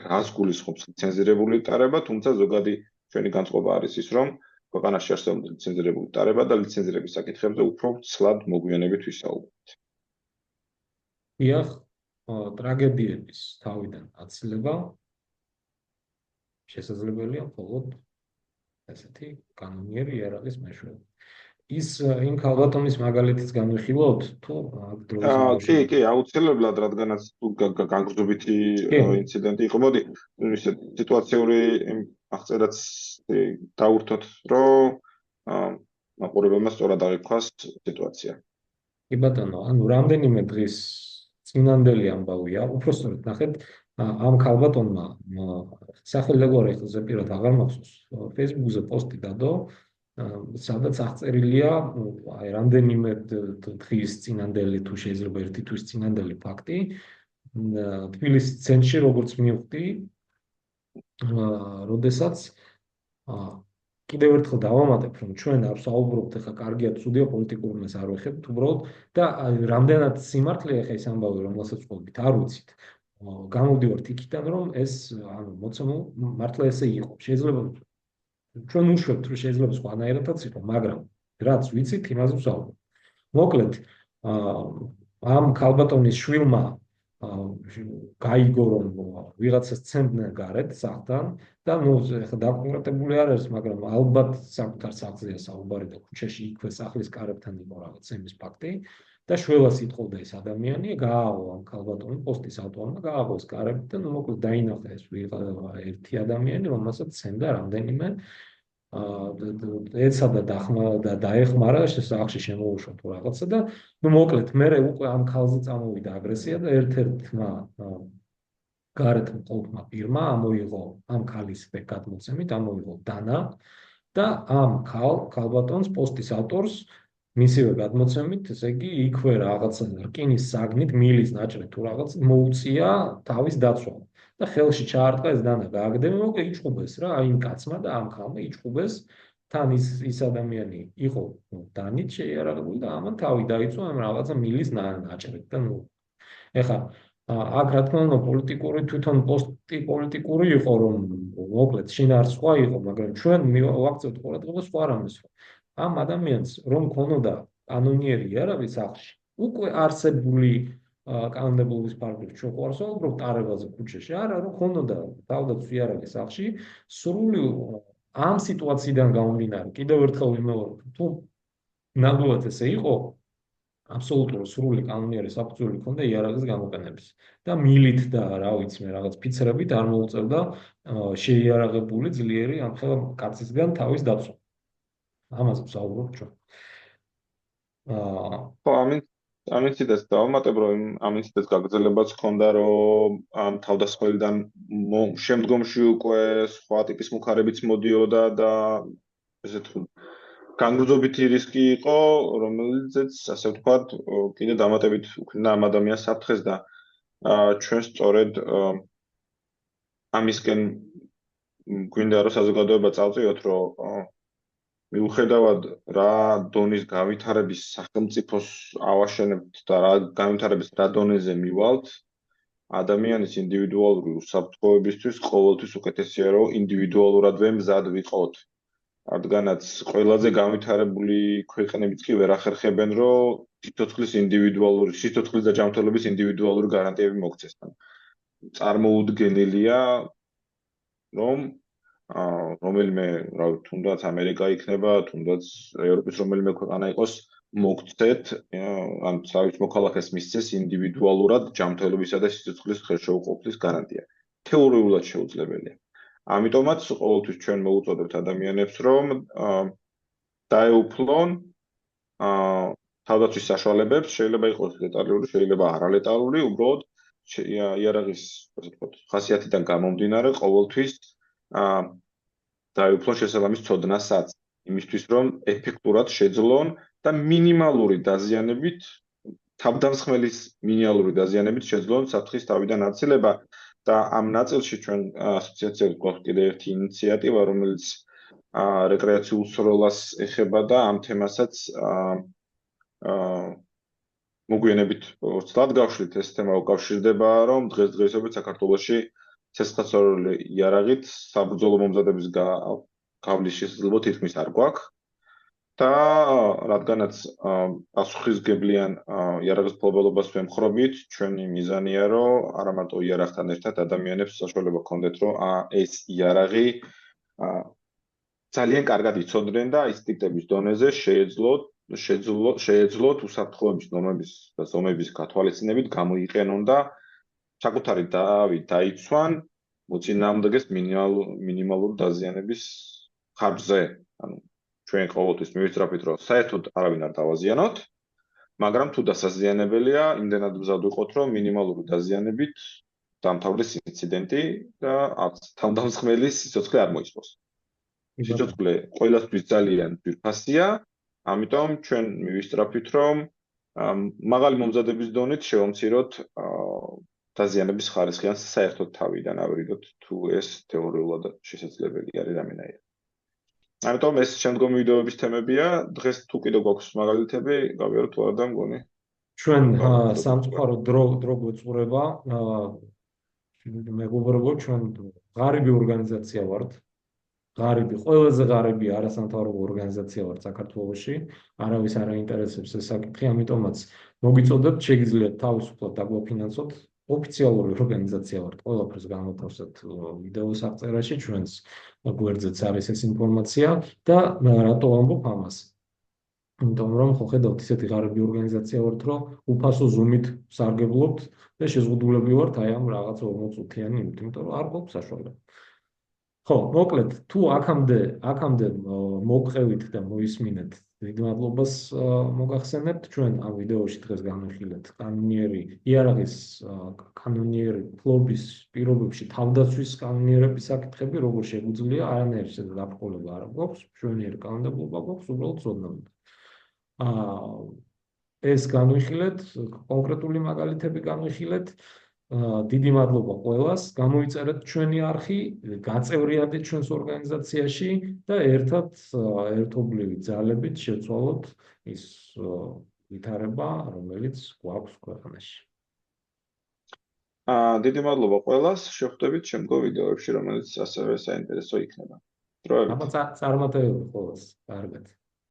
რას გულისხმობს ლიცენზირებული ტარება, თუმცა ზოგადი ჩვენი განწყობა არის ის, რომ ქვეყანაში არსებობს ლიცენზირებული ტარება და ლიცენზირების საკითხებზე უფრო ცლად მოგვიანებით ვისაუბრებთ. დიახ, ტრაგედიების თავიდან აცილება შესაძლებელია მხოლოდ ესეთი კანონიერი იარაღის მეშვეობით. ის იმ ქალბატონის მაგალითიც განვიხილოთ თუ აქ დროის კი, აუცილებლად, რადგანაც განგრძობითი ინციდენტი იყო. მოდი, ისე სიტუაციური აღწერაც დავურთოთ, რომ მაყურებელმა სწორად აღიქვას სიტუაცია. კი ბატონო, ანუ რამდენიმე დღის წინანდელი ამბავია, უпростоრად ნახეთ, ამ ქალბატონმა სახელმწიფო ხელზე პირად აღარ მახსოვს, Facebook-ზე პოსტი დადო, სადაც აღწერილია აი რამდენიმე დღის წინანდელი თუ შეიძლება ერთი თვის წინანდელი ფაქტი, თბილისის ცენტრში როგორც მივხვდი, როდესაც კიდევ ერთხელ დავამატებ, რომ ჩვენ არ ვსაუბრობთ ახლა კარგია ცუდია პოლიტიკურ მას არ ვეხებთ უბრალოდ და რამდენად სიმართლეა ახლა ეს ამბავი, რომელსაც ვყოლით, არ ვიცით. გამოვდივართ იქიდან, რომ ეს ანუ მოცემულ მართლა ესე იყო. შეიძლება ჩვენ უშვებთ, რომ შეიძლება სხვანაირადაც იყო, მაგრამ რაც ვიცით, იმაზე ვსაუბრობ. მოკლედ, ამ ქალბატონის შვილმა გაიგო, რომ ვიღაცას ცემდნენ გარეთ სახლთან და ნუ ეხლა დაკონკრეტებული არ არის, მაგრამ ალბათ საკუთარ სახლზეა საუბარი და ქუჩაში იქვე სახლის კარებთან იყო რაღაც ემის ფაქტი და შველას იტყოდა ეს ადამიანი, გაააღო ამ ქალბატონის პოსტის ავტორმა, გაააღო ეს კარები და ნუ მოკლედ დაინახა ეს ერთი ადამიანი, რომელსაც ცემდა რამდენიმე ეცადა და დაეხმარა სახლში შემოუშვა თუ რაღაცა და ნუ მოკლედ მე უკვე ამ ქალზე წამოვიდა აგრესია და ერთ-ერთმა გარეთ მყოფმა პირმა ამოიღო ამ ქალის გადმოცემით ამოიღო დანა და ამ ქალბატონს პოსტის ავტორს მისივე გადმოცემით, ესე იგი იქვე რაღაცა რკინის საგნით მილის ნაჭრით თუ რაღაც მოუწია თავის დაცვამ. და ხელში ჩაარტყა ეს დანა გააგდები, მოკლედ იჭუბეს რა, აი იმ კაცმა და ამ ქალმა იჭუბეს, თან ის ადამიანი იყო დანით შეიარაღებული და ამან თავი დაიწვა ამ რაღაცა მილის ნაჭრით და ნუ ეხლა აქ რა თქმა უნდა პოლიტიკური თვითონ პოსტი პოლიტიკური იყო, რომ მოკლედ შინ არ სხვა იყო, მაგრამ ჩვენ ვაქცევთ ყურადღებას სხვა რამეს. ამ ადამიანს რომ ქონოდა კანონიერი იარაღი სახლში, უკვე არსებული კანონმდებლობის პარაგრაფი ჩვენ ხო არ ვსაუბრობთ ტარებაზე ქუჩაში, არა, რომ ქონოდა თავდაცვის იარაღი სახლში, სრული ამ სიტუაციიდან გამომდინარე, კიდევ ერთხელ ვიმეორებ, თუ ნამდვილად ესე იყო, აბსოლუტური სრული კანონიერი საფუძველი ჰქონდა იარაღის გამოყენების და მილით და რა ვიცი მე რაღაც ფიცრებით არ მოუწევდა შეიარაღებული ძლიერი ამხელა კაცისგან თავის დაცვა. ამაზე ვსაუბრობ ჩვენ. აა ხო, ამიტომაც დავამატებ, რომ ამიტომაც გაგრძელებაც ჰქონდა, რომ ამ თავდასხმელიდან შემდგომში უკვე სხვა ტიპის მუხარებიც მოდიოდა და ესე თუ განგრძობითი რისკი იყო, რომელზეც ასე ვთქვათ, კიდე დამატებით უქმნა ამ ადამიანს საფრთხეს და ჩვენ სწორედ ამისკენ გვინდა რომ საზოგადოება წავწიოთ, რომ მიუხედავად რა დონის გავითარების სახელმწიფოს ავაშენებთ და რა გავითარების რა დონეზე მივალთ, ადამიანის ინდივიდუალური უსაფრთხოებისთვის ყოველთვის უკეთესია რომ ინდივიდუალურადვე მზად ვიყოთ. რადგანაც ყველაზე გავითარებული ქვეყნებიც კი ვერ ახერხებენ რომ სიცოცხლის და ჯანმრთელობის ინდივიდუალური გარანტიები მოქცეს. წარმოუდგენელია რომ რომელიმე რა ვიცი თუნდაც ამერიკა იქნება, თუნდაც ევროპის რომელიმე ქვეყანა იყოს მოგცეთ, ან საერთოდ მოქალაქეს მისცეს ინდივიდუალურად ჯანმრთელობისა და სიცოცხლის ხელშეუყოფლის გარანტია. თეორიულად შეუძლებელია. ამიტომაც ყოველთვის ჩვენ მოუწოდებთ ადამიანებს, რომ დაეუფლონ თავდაცვის საშუალებებს, შეიძლება იყოს ლეტალური, შეიძლება არალეტალური, უბრალოდ იარაღის, ასე ვთქვათ, ხასიათიდან გამომდინარე, ყოველთვის დაეუფლონ შესაბამის ცოდნასაც, იმისთვის რომ ეფექტურად შეძლონ და მინიმალური დაზიანებით, თავდამსხმელის მინიმალური დაზიანებით შეძლონ საფრთხის თავიდან აცილება და ამ ნაწილში ჩვენ ასოციაციად გვაქვს კიდე ერთი ინიციატივა, რომელიც რეკრეაციულ სროლას ეხება და ამ თემასაც მოგვიანებით ცლად გავშლით. ეს თემა უკავშირდება, რომ დღესდღეობით საქართველოში ცეცხლსასროლი იარაღით საბრძოლო მომზადების გავლის შესაძლებლობა თითქმის არ გვაქვს და რადგანაც პასუხისმგებლიან იარაღის მფლობელობას ვემხრობით, ჩვენი მიზანია, რომ არა მარტო იარაღთან ერთად ადამიანებს საშუალება ჰქონდეთ, რომ ეს იარაღი ძალიან კარგად იცოდნენ და ინსტინქტების დონეზე შეეძლოთ უსაფრთხოების ნორმების და ზომების გათვალისწინებით გამოიყენონ და საკუთარი დავით დაიცვან მოწინააღმდეგეს მინიმალური დაზიანების ხარჯზე. ანუ ჩვენ ყოველთვის მივისწრაფით, რომ საერთოდ არავინ არ დავაზიანოთ, მაგრამ თუ დასაზიანებელია, იმდენად მზად ვიყოთ, რომ მინიმალური დაზიანებით დამთავრდეს ინციდენტი და თავდამსხმელის სიცოცხლე არ მოისმოს. სიცოცხლე ყველასთვის ძალიან ძვირფასია, ამიტომ ჩვენ მივისწრაფით, რომ მაღალი მომზადების დონით შევამციროთ დაზიანების ხარისხი ან საერთოდ თავიდან ავირიდოთ, თუ ეს თეორიულად შესაძლებელი არის რამენაირად. ამიტომ ეს შემდგომი ვიდეოების თემებია. დღეს თუ კიდევ გვაქვს მაგალითები, გავიაროთ თუ არა და მგონი. ჩვენ სამწუხარო დრო გვეწყურება. მეგობრებო, ჩვენ ღარიბი ორგანიზაცია ვართ. ყველაზე ღარიბი არასამთავრობო ორგანიზაცია ვართ საქართველოში. არავის არ აინტერესებს ეს საკითხი, ამიტომაც მოგიწოდებთ, შეგიძლიათ თავისუფლად დაგვაფინანსოთ. ოფიციალური ორგანიზაცია ვართ, ყველაფერს განვათავსებთ ვიდეოს აღწერაში, ჩვენს გვერდზეც არის ეს ინფორმაცია და რატო ვამბობ ამას? იმიტომ რომ ხო ხედავთ ისეთი ღარიბი ორგანიზაცია ვართ, რომ უფასო ზუმით სარგებლობთ და შეზღუდულები ვართ აი ამ რაღაც 40 წუთიანი იმით, იმიტომ რომ არ გვაქვს საშუალება. ხო, მოკლედ, თუ აქამდე მოგყევით და მოისმინეთ, დიდი მადლობას მოგახსენებთ. ჩვენ ამ ვიდეოში დღეს განვიხილეთ იარაღის კანონიერი ფლობის პირობებში თავდაცვის კანონიერების საკითხები, როგორ შეგვიძლია, არანაირი შეძლებულება არ გვაქვს, მშვენიერი კანონმდებლობა გვაქვს, უბრალოდ ცოდნაობა. ეს განვიხილეთ, კონკრეტული მაგალითები განვიხილეთ. დიდი მადლობა ყველას, გამოიწერეთ ჩვენი არხი, გაწევრიადეთ ჩვენს ორგანიზაციაში და ერთობლივი ძალებით შევცვალოთ ის ვითარება, რომელიც გვაქვს ქვეყანაში. დიდი მადლობა ყველას, შევხვდებით შემდგომ ვიდეოებში, რომელიც ასევე საინტერესო იქნება. დროებით. აბა წარმატებები ყველას, კარგად.